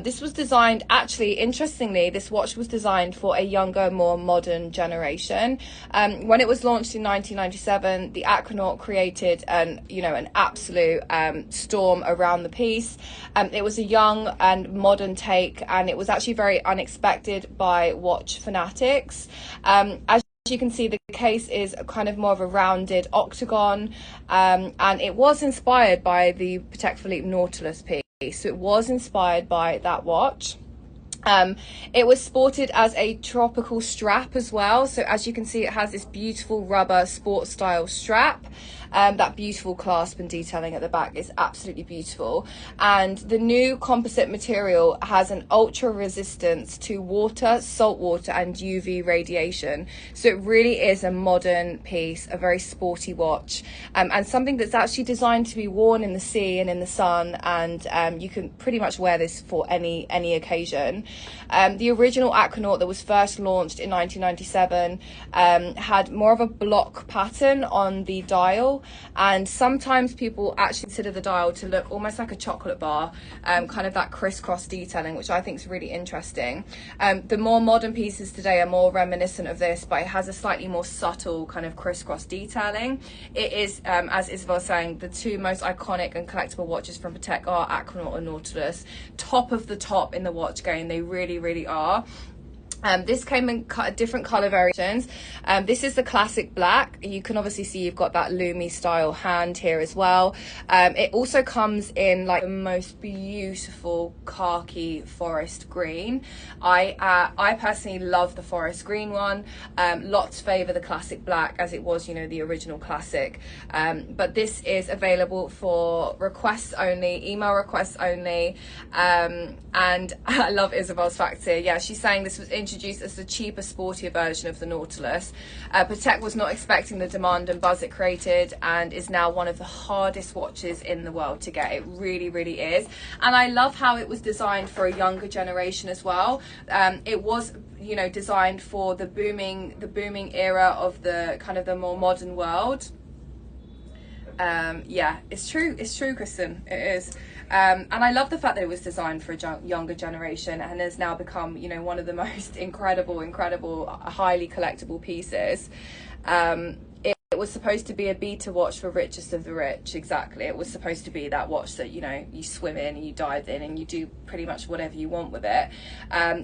This was designed, actually, interestingly, this watch was designed for a younger, more modern generation. When it was launched in 1997, the Aquanaut created an absolute storm around the piece. It was a young and modern take, and it was actually very unexpected by watch fanatics. As you can see, the case is kind of more of a rounded octagon, and it was inspired by the Patek Philippe Nautilus piece. So it was inspired by that watch. It was sported as a tropical strap as well. So as you can see, it has this beautiful rubber sports style strap. That beautiful clasp and detailing at the back is absolutely beautiful. And the new composite material has an ultra resistance to water, salt water and UV radiation. So it really is a modern piece, a very sporty watch, and something that's actually designed to be worn in the sea and in the sun. And you can pretty much wear this for any occasion. The original Aquanaut that was first launched in 1997 had more of a block pattern on the dial, and sometimes people actually consider the dial to look almost like a chocolate bar, kind of that crisscross detailing, which I think is really interesting. The more modern pieces today are more reminiscent of this, but it has a slightly more subtle kind of crisscross detailing. It is, as Isabel was saying, the two most iconic and collectible watches from Patek are Aquanaut and Nautilus. Top of the top in the watch game, they really are. This came in different color variations. This is the classic black. You can obviously see you've got that Lumi style hand here as well. It also comes in like the most beautiful khaki forest green. I personally love the forest green one. Lots favor the classic black, as it was, the original classic. But this is available for requests only, email requests only. And I love Isabel's facts here. Yeah, she's saying this was introduced as the cheaper, sportier version of the Nautilus. Patek was not expecting the demand and buzz it created, and is now one of the hardest watches in the world to get. It really is. And I love how it was designed for a younger generation as well. It was designed for the booming era of the kind of the more modern world. Yeah, it's true, Kristen, it is. And I love the fact that it was designed for a younger generation and has now become, one of the most incredible, highly collectible pieces. It was supposed to be a beta watch for richest of the rich. Exactly. It was supposed to be that watch that, you swim in and you dive in and you do pretty much whatever you want with it.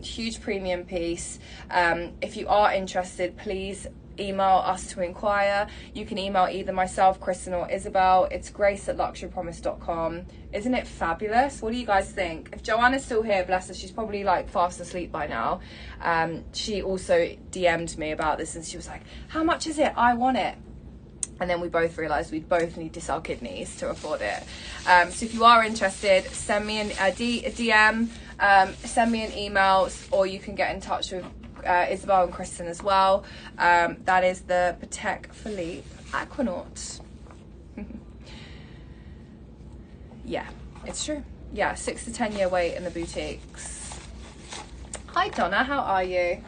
Huge premium piece. If you are interested, please email us to inquire. You can email either myself, Kristen, or Isabel. It's grace@luxurypromise.com. Isn't it fabulous? What do you guys think? If Joanna's still here, bless her, she's probably like fast asleep by now. She also DM'd me about this and she was like, how much is it? I want it. And then we both realized we'd both need to sell kidneys to afford it. So if you are interested, send me a DM, send me an email, or you can get in touch with Isabel and Kristen as well. That is the Patek Philippe Aquanaut. Yeah, it's true. Yeah, 6 to 10 year wait in the boutiques. Hi Donna, how are you?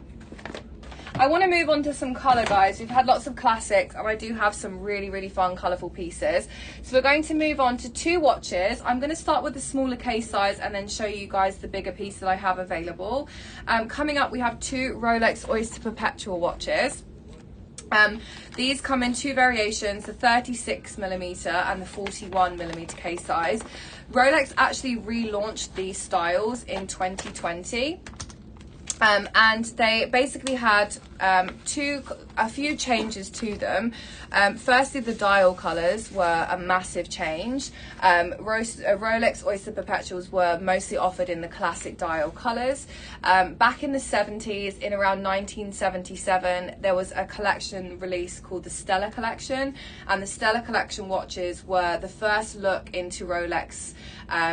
I want to move on to some colour, guys. We've had lots of classics, and I do have some really fun colourful pieces. So we're going to move on to 2 watches. I'm going to start with the smaller case size and then show you guys the bigger piece that I have available. Coming up, we have 2 Rolex Oyster Perpetual watches. These come in 2 variations, the 36mm and the 41mm case size. Rolex actually relaunched these styles in 2020. And they basically had a few changes to them. Firstly, the dial colours were a massive change. Rolex Oyster Perpetuals were mostly offered in the classic dial colours. Back in the 70s, in around 1977, there was a collection release called the Stella Collection, and the Stella Collection watches were the first look into Rolex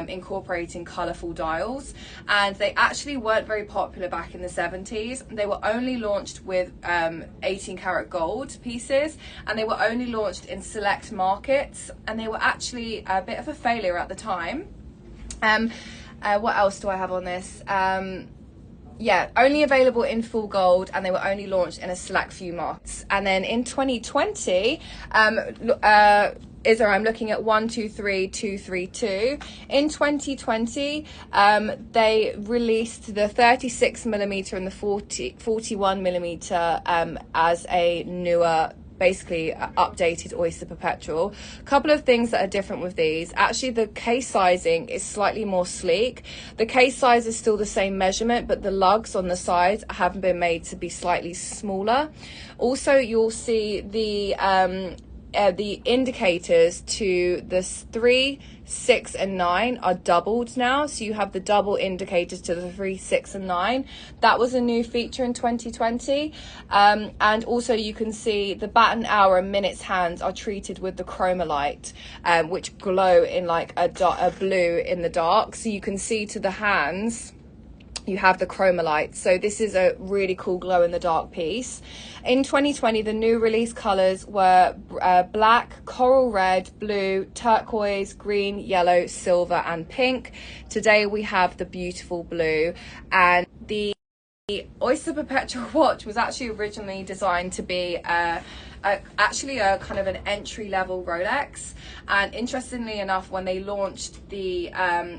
incorporating colourful dials, and they actually weren't very popular back in the 70s. They were only launched with 18 karat gold pieces, and they were only launched in select markets, and they were actually a bit of a failure at the time. What else do I have on this? Yeah, only available in full gold, and they were only launched in a select few markets. And then in 2020, I'm looking at 123232. In 2020, they released the 36mm and the 41mm as a newer, basically updated Oyster Perpetual. A couple of things that are different with these. Actually, the case sizing is slightly more sleek. The case size is still the same measurement, but the lugs on the sides have been made to be slightly smaller. Also, you'll see the indicators to the 3, 6 and 9 are doubled now, so you have the double indicators to the 3, 6 and 9. That was a new feature in 2020. And also you can see the baton hour and minutes hands are treated with the Chromalight, which glow in like a blue in the dark, so you can see to the hands you have the Chromalight. So this is a really cool glow in the dark piece. In 2020, the new release colors were black, coral red, blue, turquoise, green, yellow, silver and pink. Today we have the beautiful blue. And the Oyster Perpetual watch was actually originally designed to be actually a kind of an entry-level Rolex. And interestingly enough, when they launched the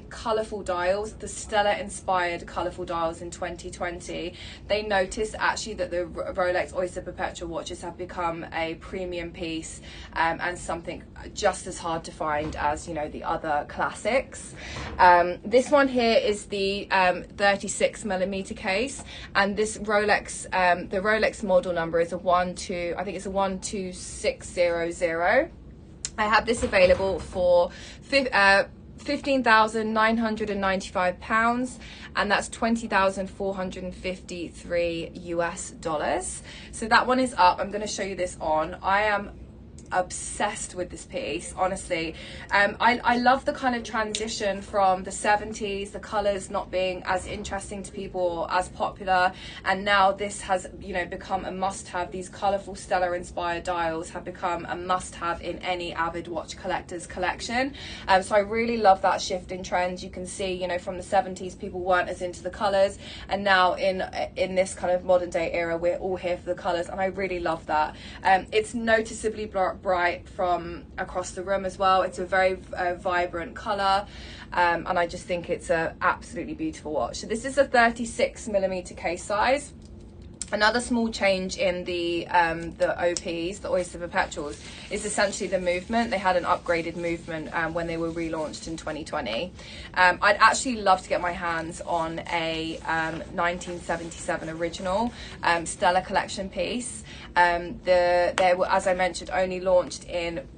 colourful dials, the Stella-inspired colourful dials in 2020, they noticed actually that the Rolex Oyster Perpetual watches have become a premium piece, and something just as hard to find as, you know, the other classics. This one here is the 36mm case, and this Rolex, the Rolex model number is a 12600. I have this available for £15,995, and that's $20,453 US. So that one is up. I'm going to show you this on. I am obsessed with this piece, honestly. I love the kind of transition from the 70s, the colors not being as interesting to people or as popular, and now this has, you know, become a must-have. These colorful Stella inspired dials have become a must-have in any avid watch collector's collection. So I really love that shift in trends. You can see, you know, from the 70s people weren't as into the colors, and now in this kind of modern day era we're all here for the colors, and I really love that. It's noticeably bright from across the room as well. It's a very vibrant color, and I just think it's a absolutely beautiful watch. So this is a 36mm case size. Another small change in the OPs, the Oyster Perpetuals, is essentially the movement. They had an upgraded movement when they were relaunched in 2020. I'd actually love to get my hands on a 1977 original Stella Collection piece. They were, as I mentioned, only launched in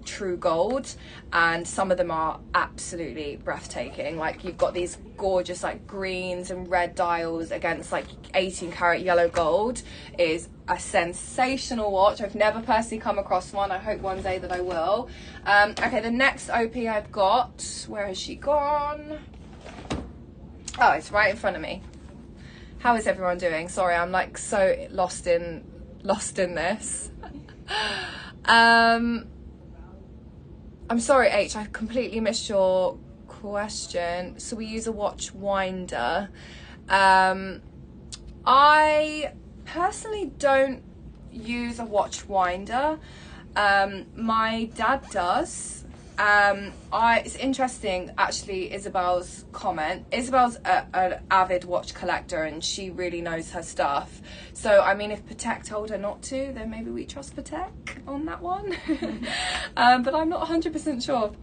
true gold, and some of them are absolutely breathtaking. Like you've got these gorgeous like greens and red dials against like 18 karat yellow gold. Is a sensational watch. I've never personally come across one. I hope one day that I will. Okay, the next OP I've got, where has she gone? Oh, it's right in front of me. How is everyone doing? Sorry, I'm like so lost in this. I'm sorry, H, I completely missed your question. So we use a watch winder. I personally don't use a watch winder. My dad does. It's interesting actually, Isabel's comment. Isabel's an avid watch collector and she really knows her stuff. So I mean, if Patek told her not to, then maybe we trust Patek on that one. But I'm not 100% sure.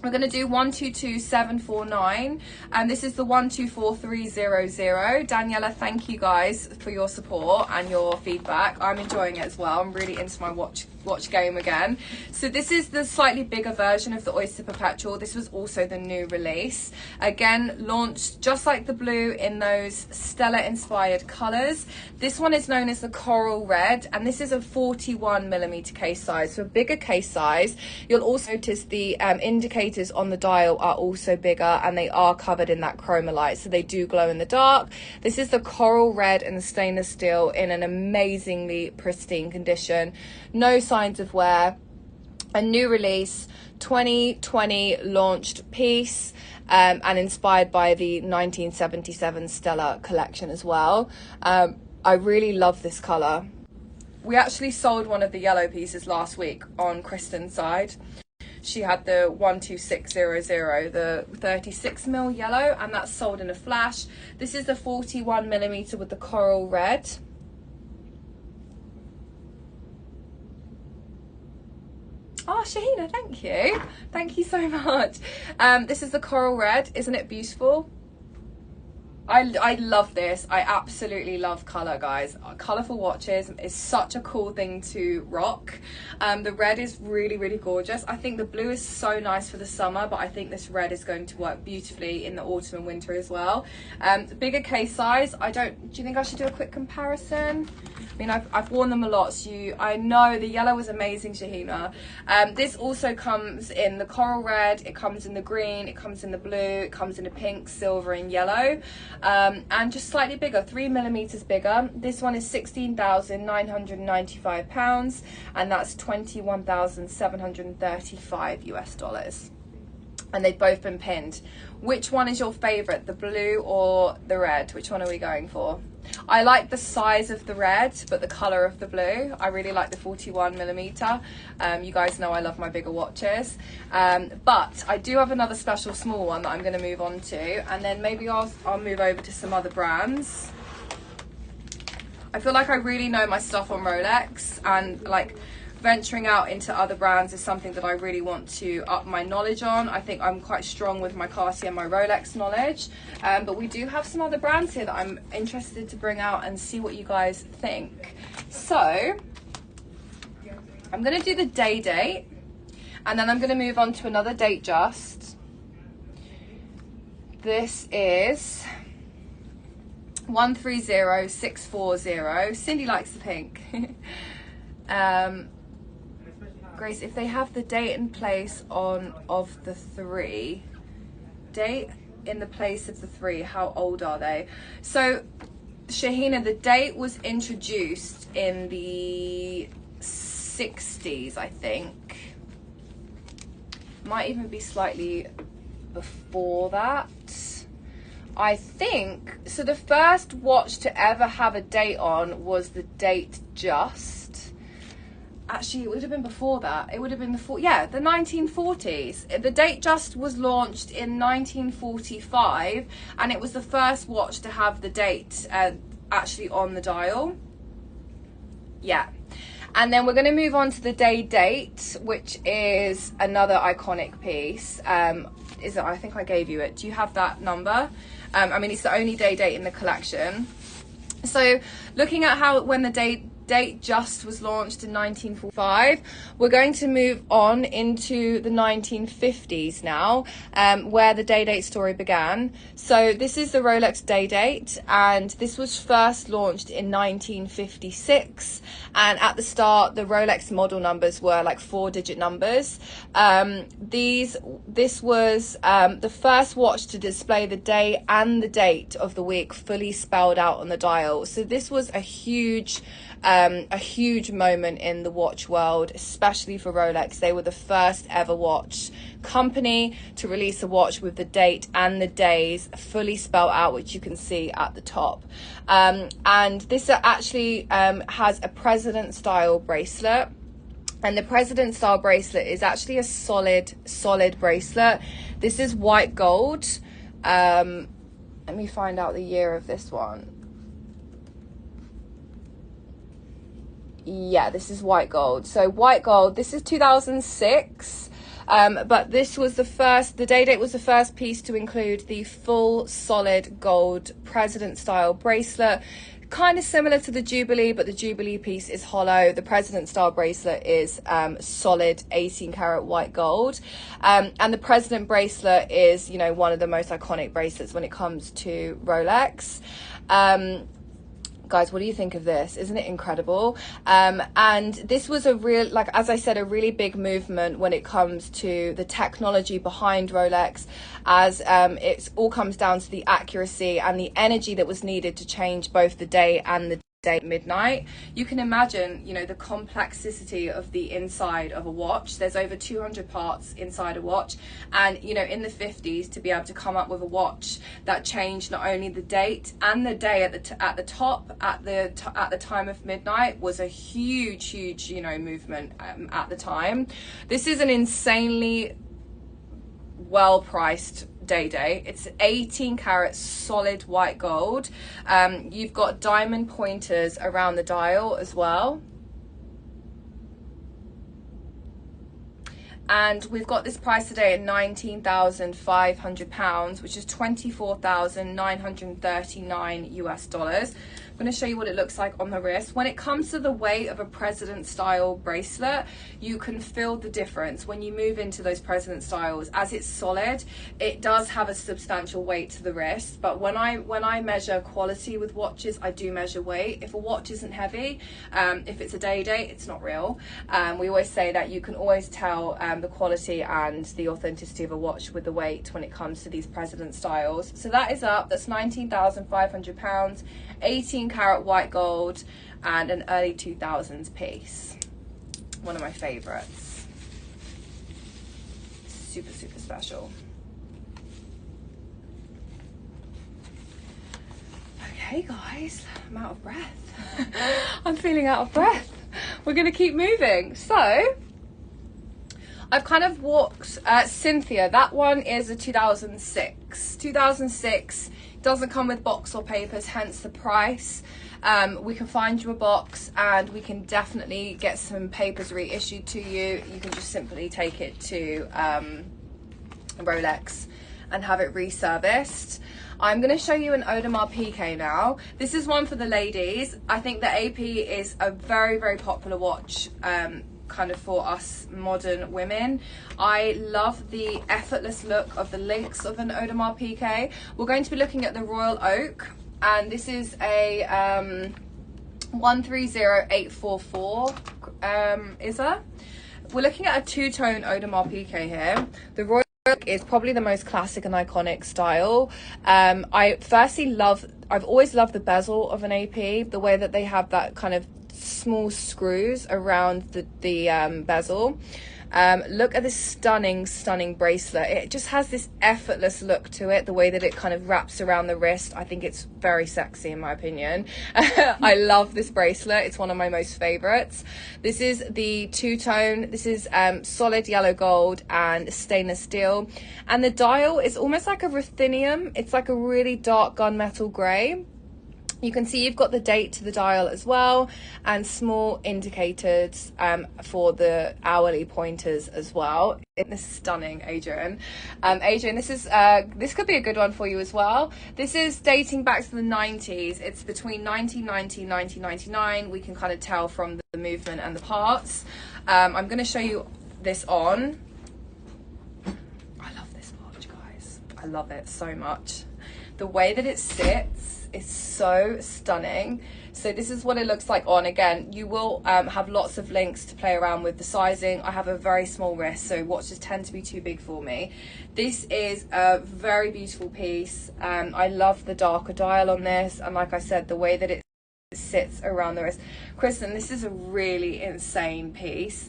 We're going to do 122749, and this is the 124300. Daniela, thank you guys for your support and your feedback. I'm enjoying it as well. I'm really into my watch game again. So this is the slightly bigger version of the Oyster Perpetual. This was also the new release. Again, launched just like the blue in those Stella inspired colors. This one is known as the Coral Red, and this is a 41mm case size, so a bigger case size. You'll also notice the indicators on the dial are also bigger, and they are covered in that chromolite, so they do glow in the dark. This is the Coral Red and the stainless steel in an amazingly pristine condition. No signs of wear. A new release, 2020 launched piece, and inspired by the 1977 Stella collection as well. I really love this color. We actually sold one of the yellow pieces last week on Kristen's side. She had the 12600, the 36mm yellow, and that's sold in a flash. This is the 41mm with the Coral Red. Oh, Shahina, thank you. Thank you so much. This is the Coral Red. Isn't it beautiful? I love this. I absolutely love colour, guys. Colourful watches is such a cool thing to rock. The red is really, really gorgeous. I think the blue is so nice for the summer, but I think this red is going to work beautifully in the autumn and winter as well. Bigger case size. Do you think I should do a quick comparison? I mean, I've worn them a lot, so I know the yellow was amazing, Shahina. This also comes in the coral red, it comes in the green, it comes in the blue, it comes in the pink, silver and yellow, and just slightly bigger, 3mm bigger. This one is £16,995, and that's $21,735 US. And they've both been pinned. Which one is your favorite, the blue or the red? Which one are we going for? I like the size of the red, but the color of the blue. I really like the 41mm. You guys know I love my bigger watches. But I do have another special small one that I'm going to move on to, and then maybe I'll move over to some other brands. I feel like I really know my stuff on Rolex, and like venturing out into other brands is something that I really want to up my knowledge on. I think I'm quite strong with my Cartier and my Rolex knowledge, but we do have some other brands here that I'm interested to bring out and see what you guys think. So I'm going to do the day date, and then I'm going to move on to another date just. This is 130640. Cindy likes the pink. Grace, if they have the date and place of the three, date in the place of the three, how old are they? So Shahina, the date was introduced in the 60s, I think. Might even be slightly before that. I think, so the first watch to ever have a date on was the Date Just. Actually, it would have been before that. It would have been the 1940s. The Date Just was launched in 1945, and it was the first watch to have the date actually on the dial. Yeah. And then we're going to move on to the Day Date, which is another iconic piece. I think I gave you it. Do you have that number? I mean, it's the only day date in the collection. So looking at when the Day date just was launched in 1945. We're going to move on into the 1950s now, where the day-date story began. So this is the Rolex day-date, and this was first launched in 1956. And at the start, the Rolex model numbers were like 4-digit numbers. This was the first watch to display the day and the date of the week fully spelled out on the dial. So this was a huge moment in the watch world, especially for Rolex. They were the first ever watch company to release a watch with the date and the days fully spelled out, which you can see at the top. And this actually has a president style bracelet. And the president style bracelet is actually a solid bracelet. This is white gold. Let me find out the year of this one. Yeah, this is white gold. So white gold, this is 2006. But this was the day-date was the first piece to include the full solid gold president style bracelet. Kind of similar to the Jubilee, but the Jubilee piece is hollow. The president style bracelet is solid 18 karat white gold. And the president bracelet is, you know, one of the most iconic bracelets when it comes to Rolex. Guys, what do you think of this? Isn't it incredible? And this was a real, like, as I said, a really big movement when it comes to the technology behind Rolex, as it all comes down to the accuracy and the energy that was needed to change both the day and the day at midnight. You can imagine, you know, the complexity of the inside of a watch. There's over 200 parts inside a watch, and you know, in the 50s, to be able to come up with a watch that changed not only the date and the day at the top at the time of midnight was a huge you know movement at the time. This is an insanely well priced day. It's 18 karat solid white gold. You've got diamond pointers around the dial as well. And we've got this price today at £19,500, which is 24,939 US dollars. I'm going to show you what it looks like on the wrist. When it comes to the weight of a president style bracelet, you can feel the difference when you move into those president styles. As it's solid, it does have a substantial weight to the wrist, but when I measure quality with watches, I do measure weight. If a watch isn't heavy, if it's a day-date, it's not real. We always say that you can always tell the quality and the authenticity of a watch with the weight when it comes to these president styles. So that is up. That's £19,500, 18 karat white gold, and an early 2000s piece. One of my favorites. Super special. Okay guys, I'm out of breath. I'm feeling out of breath. We're gonna keep moving. So I've kind of walked Cynthia. That one is a 2006. 2006 doesn't come with box or papers, hence the price. We can find you a box, and we can definitely get some papers reissued to you. You can just simply take it to Rolex and have it reserviced. I'm going to show you an Audemars Piguet now. This is one for the ladies. I think the AP is a very popular watch, kind of for us modern women. I love the effortless look of the links of an Audemars Piguet. We're going to be looking at the Royal Oak, and this is a 130844 we're looking at a two-tone Audemars Piguet here. The Royal Oak is probably the most classic and iconic style. I've always loved the bezel of an AP, the way that they have that kind of small screws around the bezel. Look at this stunning bracelet. It just has this effortless look to it, the way that it kind of wraps around the wrist. I think it's very sexy in my opinion. I love this bracelet. It's one of my most favorites. This is the two-tone. This is solid yellow gold and stainless steel, and the dial is almost like a ruthenium. It's like a really dark gunmetal gray. You can see you've got the date to the dial as well, and small indicators for the hourly pointers as well. This is stunning, Adrian. Adrian, this could be a good one for you as well. This is dating back to the 90s. It's between 1990 and 1999. We can kind of tell from the movement and the parts. I'm going to show you this on. I love this watch, guys. I love it so much. The way that it sits is so stunning. So this is what it looks like on. Again, you will have lots of links to play around with the sizing. I have a very small wrist, so watches tend to be too big for me. This is a very beautiful piece. I love the darker dial on this, and like I said, the way that it sits around the wrist. Kristen, this is a really insane piece.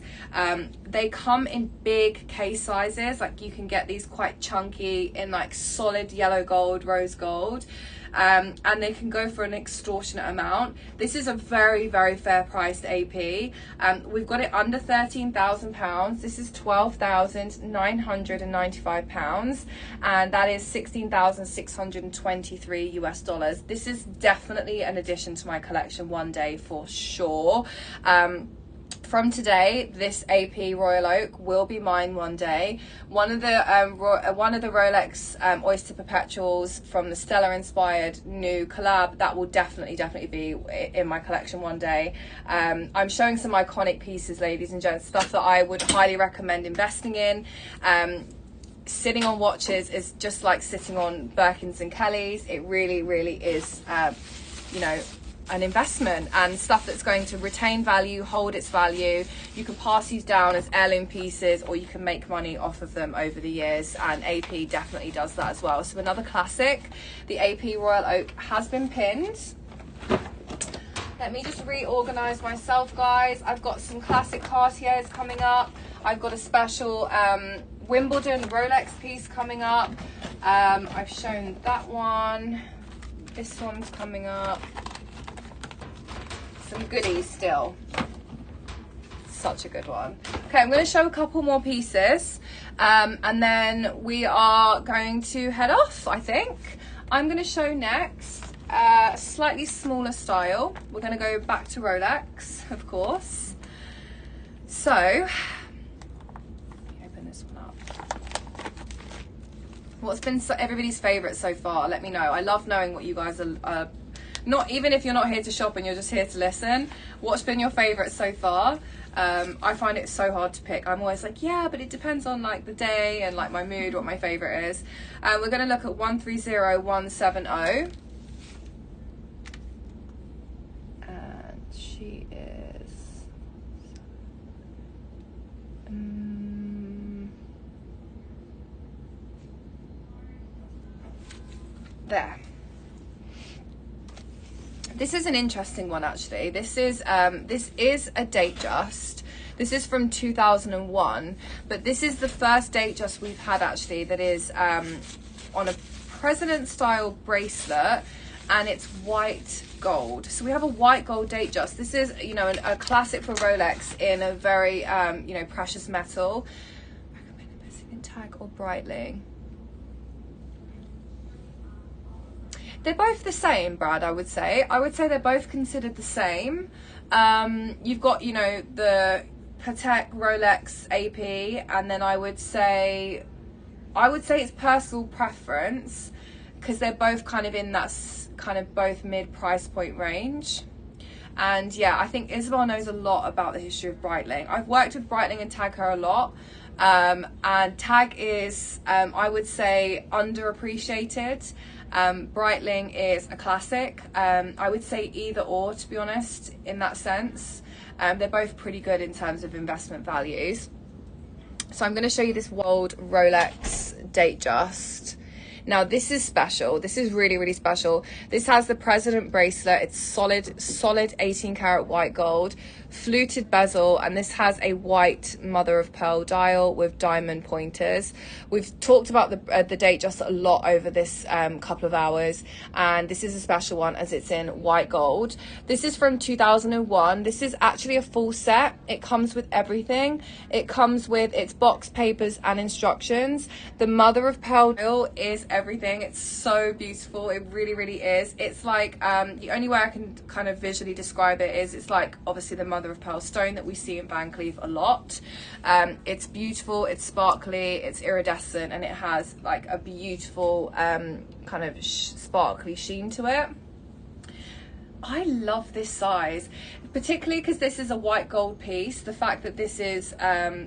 They come in big case sizes. Like, you can get these quite chunky in like solid yellow gold, rose gold. And they can go for an extortionate amount. This is a very, very fair priced AP. We've got it under £13,000. This is £12,995, and that is 16,623 US dollars. This is definitely an addition to my collection one day for sure. From today, this AP Royal Oak will be mine one day. One of the Rolex Oyster Perpetuals from the Stella inspired new collab, that will definitely be in my collection one day. I'm showing some iconic pieces, ladies and gents, stuff that I would highly recommend investing in. Sitting on watches is just like sitting on Birkins and Kellys. It really is, you know, an investment, and stuff that's going to retain value, hold its value. You can pass these down as heirloom pieces, or you can make money off of them over the years, and AP definitely does that as well. So another classic, the AP Royal Oak has been pinned. Let me just reorganize myself, guys. I've got some classic Cartiers coming up. I've got a special Wimbledon Rolex piece coming up. I've shown that one. This one's coming up. Some goodies still. Such a good one. Okay, I'm going to show a couple more pieces, and then we are going to head off, I think. I'm going to show next a slightly smaller style. We're going to go back to Rolex, of course. So, let me open this one up. What's been everybody's favorite so far? Let me know. I love knowing what you guys are not, even if you're not here to shop and you're just here to listen, what's been your favorite so far? I find it so hard to pick. I'm always like, yeah, but it depends on like the day and like my mood, what my favorite is. We're going to look at 130170. And she is there. This is an interesting one, actually. This is a Datejust. This is from 2001, but this is the first Datejust we've had, actually, that is on a president style bracelet, and it's white gold. So we have a white gold Datejust. This is, you know, a classic for Rolex in a very, you know, precious metal. I recommend investing in TAG or Breitling. They're both the same, Brad, I would say. I would say they're both considered the same. You've got, you know, the Patek Rolex AP, and then I would say it's personal preference, because they're both kind of in that kind of both mid price point range. And yeah, I think Isabel knows a lot about the history of Breitling. I've worked with Breitling and TAG Heuer a lot. And TAG is, I would say, underappreciated. Breitling is a classic. I would say either or, to be honest, in that sense. They're both pretty good in terms of investment values. So I'm going to show you this Wold Rolex Datejust. Now this is special. This is really special. This has the President bracelet. It's solid 18 karat white gold. fluted bezel, and this has a white mother of pearl dial with diamond pointers. We've talked about the Datejust a lot over this couple of hours, and this is a special one as it's in white gold. This is from 2001. This is actually a full set. It comes with everything. It comes with its box papers and instructions. The mother of pearl dial is everything. It's so beautiful. It really, really is. It's like the only way I can kind of visually describe it is it's like obviously the mother of pearl stone that we see in Van Cleef a lot. It's beautiful, it's sparkly, it's iridescent, and it has like a beautiful kind of sparkly sheen to it. I love this size, particularly because this is a white gold piece. The fact that this is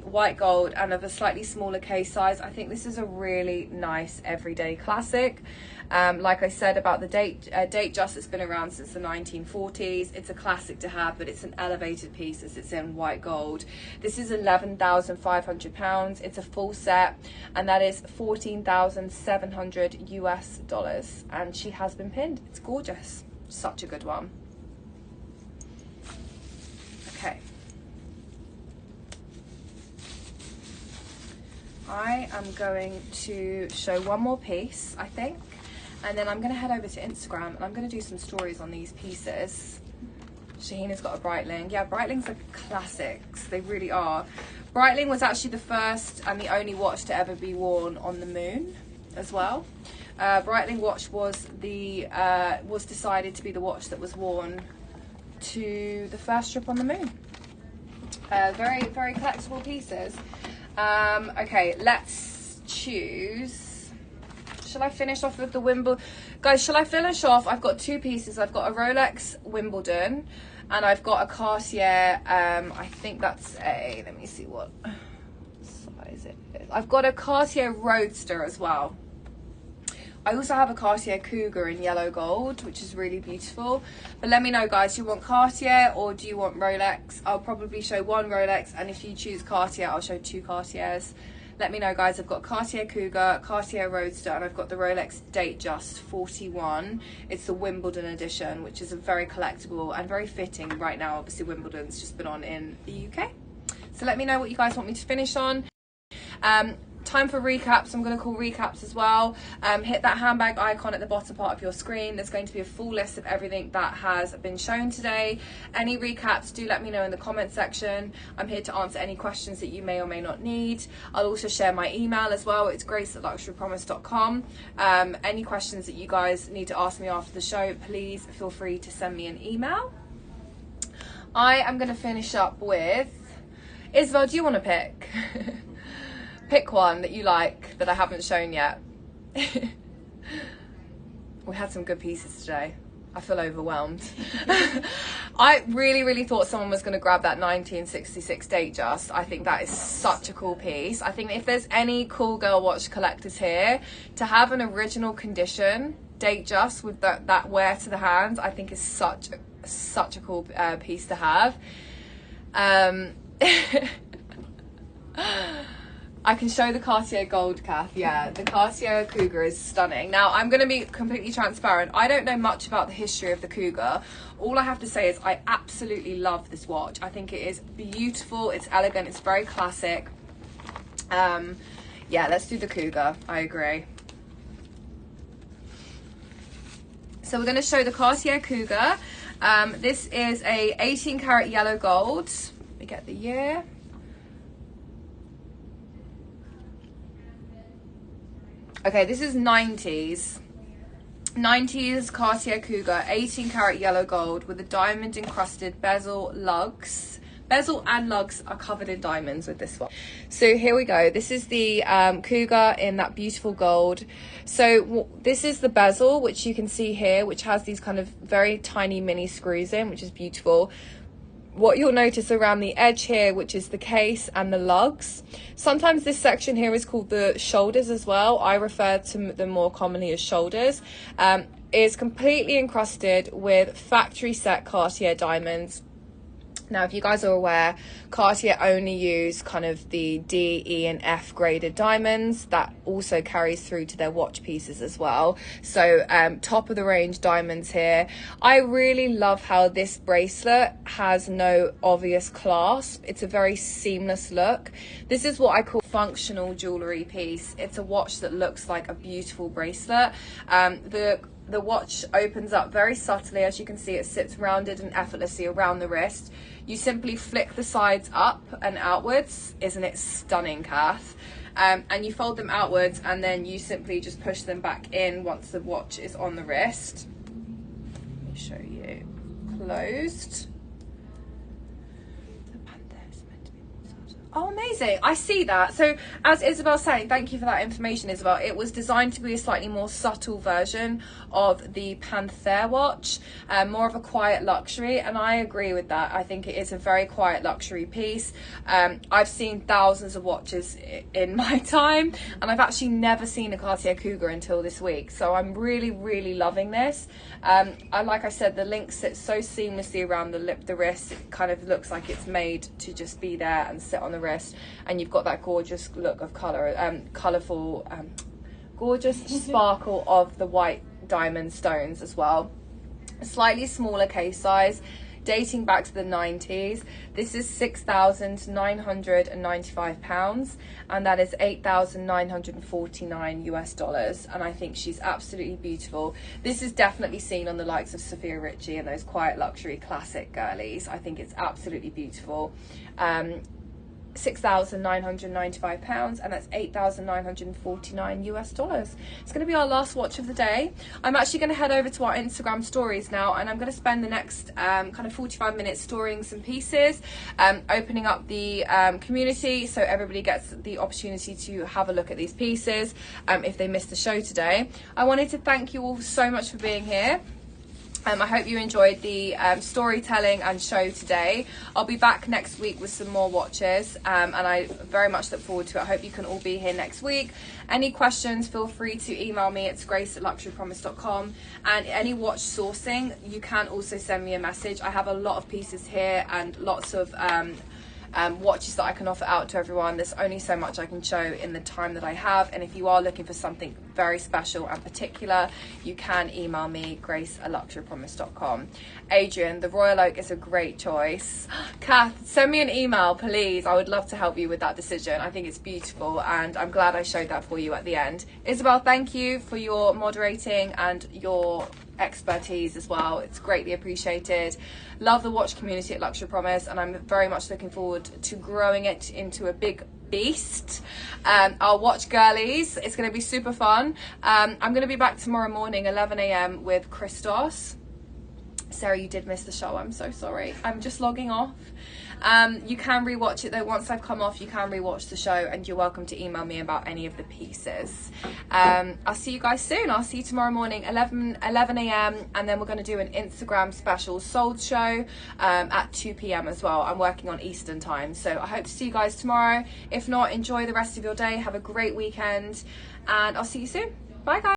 white gold and of a slightly smaller case size, I think this is a really nice everyday classic. Like I said about the Datejust, it's been around since the 1940s. It's a classic to have, but it's an elevated piece as it's in white gold. This is £11,500. It's a full set, and that is $14,700 US. And she has been pinned. It's gorgeous. Such a good one. Okay. I am going to show one more piece, I think, and then I'm going to head over to Instagram and I'm going to do some stories on these pieces. Shahina's got a Breitling. Yeah, Breitlings are classics. They really are. Breitling was actually the first and the only watch to ever be worn on the moon as well. Breitling watch was decided to be the watch that was worn to the first trip on the moon. Very, very collectible pieces. Okay, let's choose. Shall I finish off with the Wimbledon? Guys, shall I finish off? I've got two pieces. I've got a Rolex Wimbledon and I've got a Cartier. I think that's a, let me see what size it is. I've got a Cartier Roadster as well. I also have a Cartier Cougar in yellow gold, which is really beautiful. But let me know, guys, do you want Cartier or do you want Rolex? I'll probably show one Rolex, and if you choose Cartier, I'll show two Cartiers. Let me know, guys. I've got Cartier Cougar, Cartier Roadster, and I've got the Rolex Datejust 41. It's the Wimbledon edition, which is a very collectible and very fitting right now. Obviously, Wimbledon's just been on in the UK. So let me know what you guys want me to finish on. Time for recaps. I'm going to call recaps as well. Hit that handbag icon at the bottom part of your screen. There's going to be a full list of everything that has been shown today. Any recaps, do let me know in the comment section. I'm here to answer any questions that you may or may not need. I'll also share my email as well. It's grace@luxurypromise.com. Any questions that you guys need to ask me after the show, please feel free to send me an email. I am going to finish up with, Isabel, do you want to pick? Pick one that you like that I haven't shown yet. We had some good pieces today. I feel overwhelmed. I really thought someone was going to grab that 1966 Datejust. I think that is such a cool piece. I think if there's any cool girl watch collectors here, to have an original condition Datejust with that wear to the hands, I think is such a cool piece to have. I can show the Cartier Gold Calf. Yeah, the Cartier Cougar is stunning. Now, I'm going to be completely transparent. I don't know much about the history of the Cougar. All I have to say is I absolutely love this watch. I think it is beautiful. It's elegant. It's very classic. Yeah, let's do the Cougar. I agree. So we're going to show the Cartier Cougar. This is a 18 karat yellow gold. Let me get the year. Okay, this is 90s Cartier Cougar, 18 karat yellow gold with a diamond encrusted bezel lugs. Bezel and lugs are covered in diamonds with this one. So here we go. This is the Cougar in that beautiful gold. So this is the bezel, which you can see here, which has these kind of very tiny mini screws in, which is beautiful. What you'll notice around the edge here, which is the case and the lugs. Sometimes this section here is called the shoulders as well. I refer to them more commonly as shoulders. Is completely encrusted with factory set Cartier diamonds. Now, if you guys are aware, Cartier only use kind of the D, E and F graded diamonds. That also carries through to their watch pieces as well. So top of the range diamonds here. I really love how this bracelet has no obvious clasp. It's a very seamless look. This is what I call functional jewelry piece. It's a watch that looks like a beautiful bracelet. The watch opens up very subtly. As you can see, it sits rounded and effortlessly around the wrist. You simply flick the sides up and outwards. Isn't it stunning, Kath? And you fold them outwards, and then you simply just push them back in once the watch is on the wrist. Let me show you closed. Oh, amazing. I see that. So as Isabel's saying, thank you for that information, Isabel. It was designed to be a slightly more subtle version of the Panthère watch, more of a quiet luxury. And I agree with that. I think it is a very quiet luxury piece. I've seen thousands of watches in my time, and I've actually never seen a Cartier Cougar until this week. So I'm really, really loving this. Like I said, the link sits so seamlessly around the wrist. It kind of looks like it's made to just be there and sit on the wrist, and you've got that gorgeous look of colourful, gorgeous sparkle of the white diamond stones as well. A slightly smaller case size, dating back to the 90s. This is £6,995, and that is $8,949 US, and I think she's absolutely beautiful. This is definitely seen on the likes of Sophia Richie and those quiet luxury classic girlies. I think it's absolutely beautiful. £6,995, and that's $8,949 US. It's going to be our last watch of the day. I'm actually going to head over to our Instagram stories now, and I'm going to spend the next kind of 45 minutes storing some pieces, opening up the community so everybody gets the opportunity to have a look at these pieces if they missed the show today. I wanted to thank you all so much for being here. I hope you enjoyed the storytelling and show today. I'll be back next week with some more watches, and I very much look forward to it. I hope you can all be here next week. Any questions, feel free to email me. It's grace@luxurypromise.com. And any watch sourcing, you can also send me a message. I have a lot of pieces here and lots of watches that I can offer out to everyone. There's only so much I can show in the time that I have, and if you are looking for something very special and particular, you can email me, grace@luxurypromise.com. Adrian, the Royal Oak is a great choice. Kath, send me an email please. I would love to help you with that decision. I think it's beautiful, and I'm glad I showed that for you at the end. Isabel, thank you for your moderating and your expertise as well. It's greatly appreciated. Love the watch community at Luxury Promise, and I'm very much looking forward to growing it into a big beast. Our watch girlies, it's going to be super fun. I'm going to be back tomorrow morning 11 a.m. with Christos. Sarah, you did miss the show. I'm so sorry. I'm just logging off. You can rewatch it though. Once I've come off, you can rewatch the show, and you're welcome to email me about any of the pieces. I'll see you guys soon. I'll see you tomorrow morning 11 a.m. and then we're going to do an Instagram special sold show at 2 p.m. as well. I'm working on Eastern time, so I hope to see you guys tomorrow. If not, enjoy the rest of your day. Have a great weekend, and I'll see you soon. Bye guys.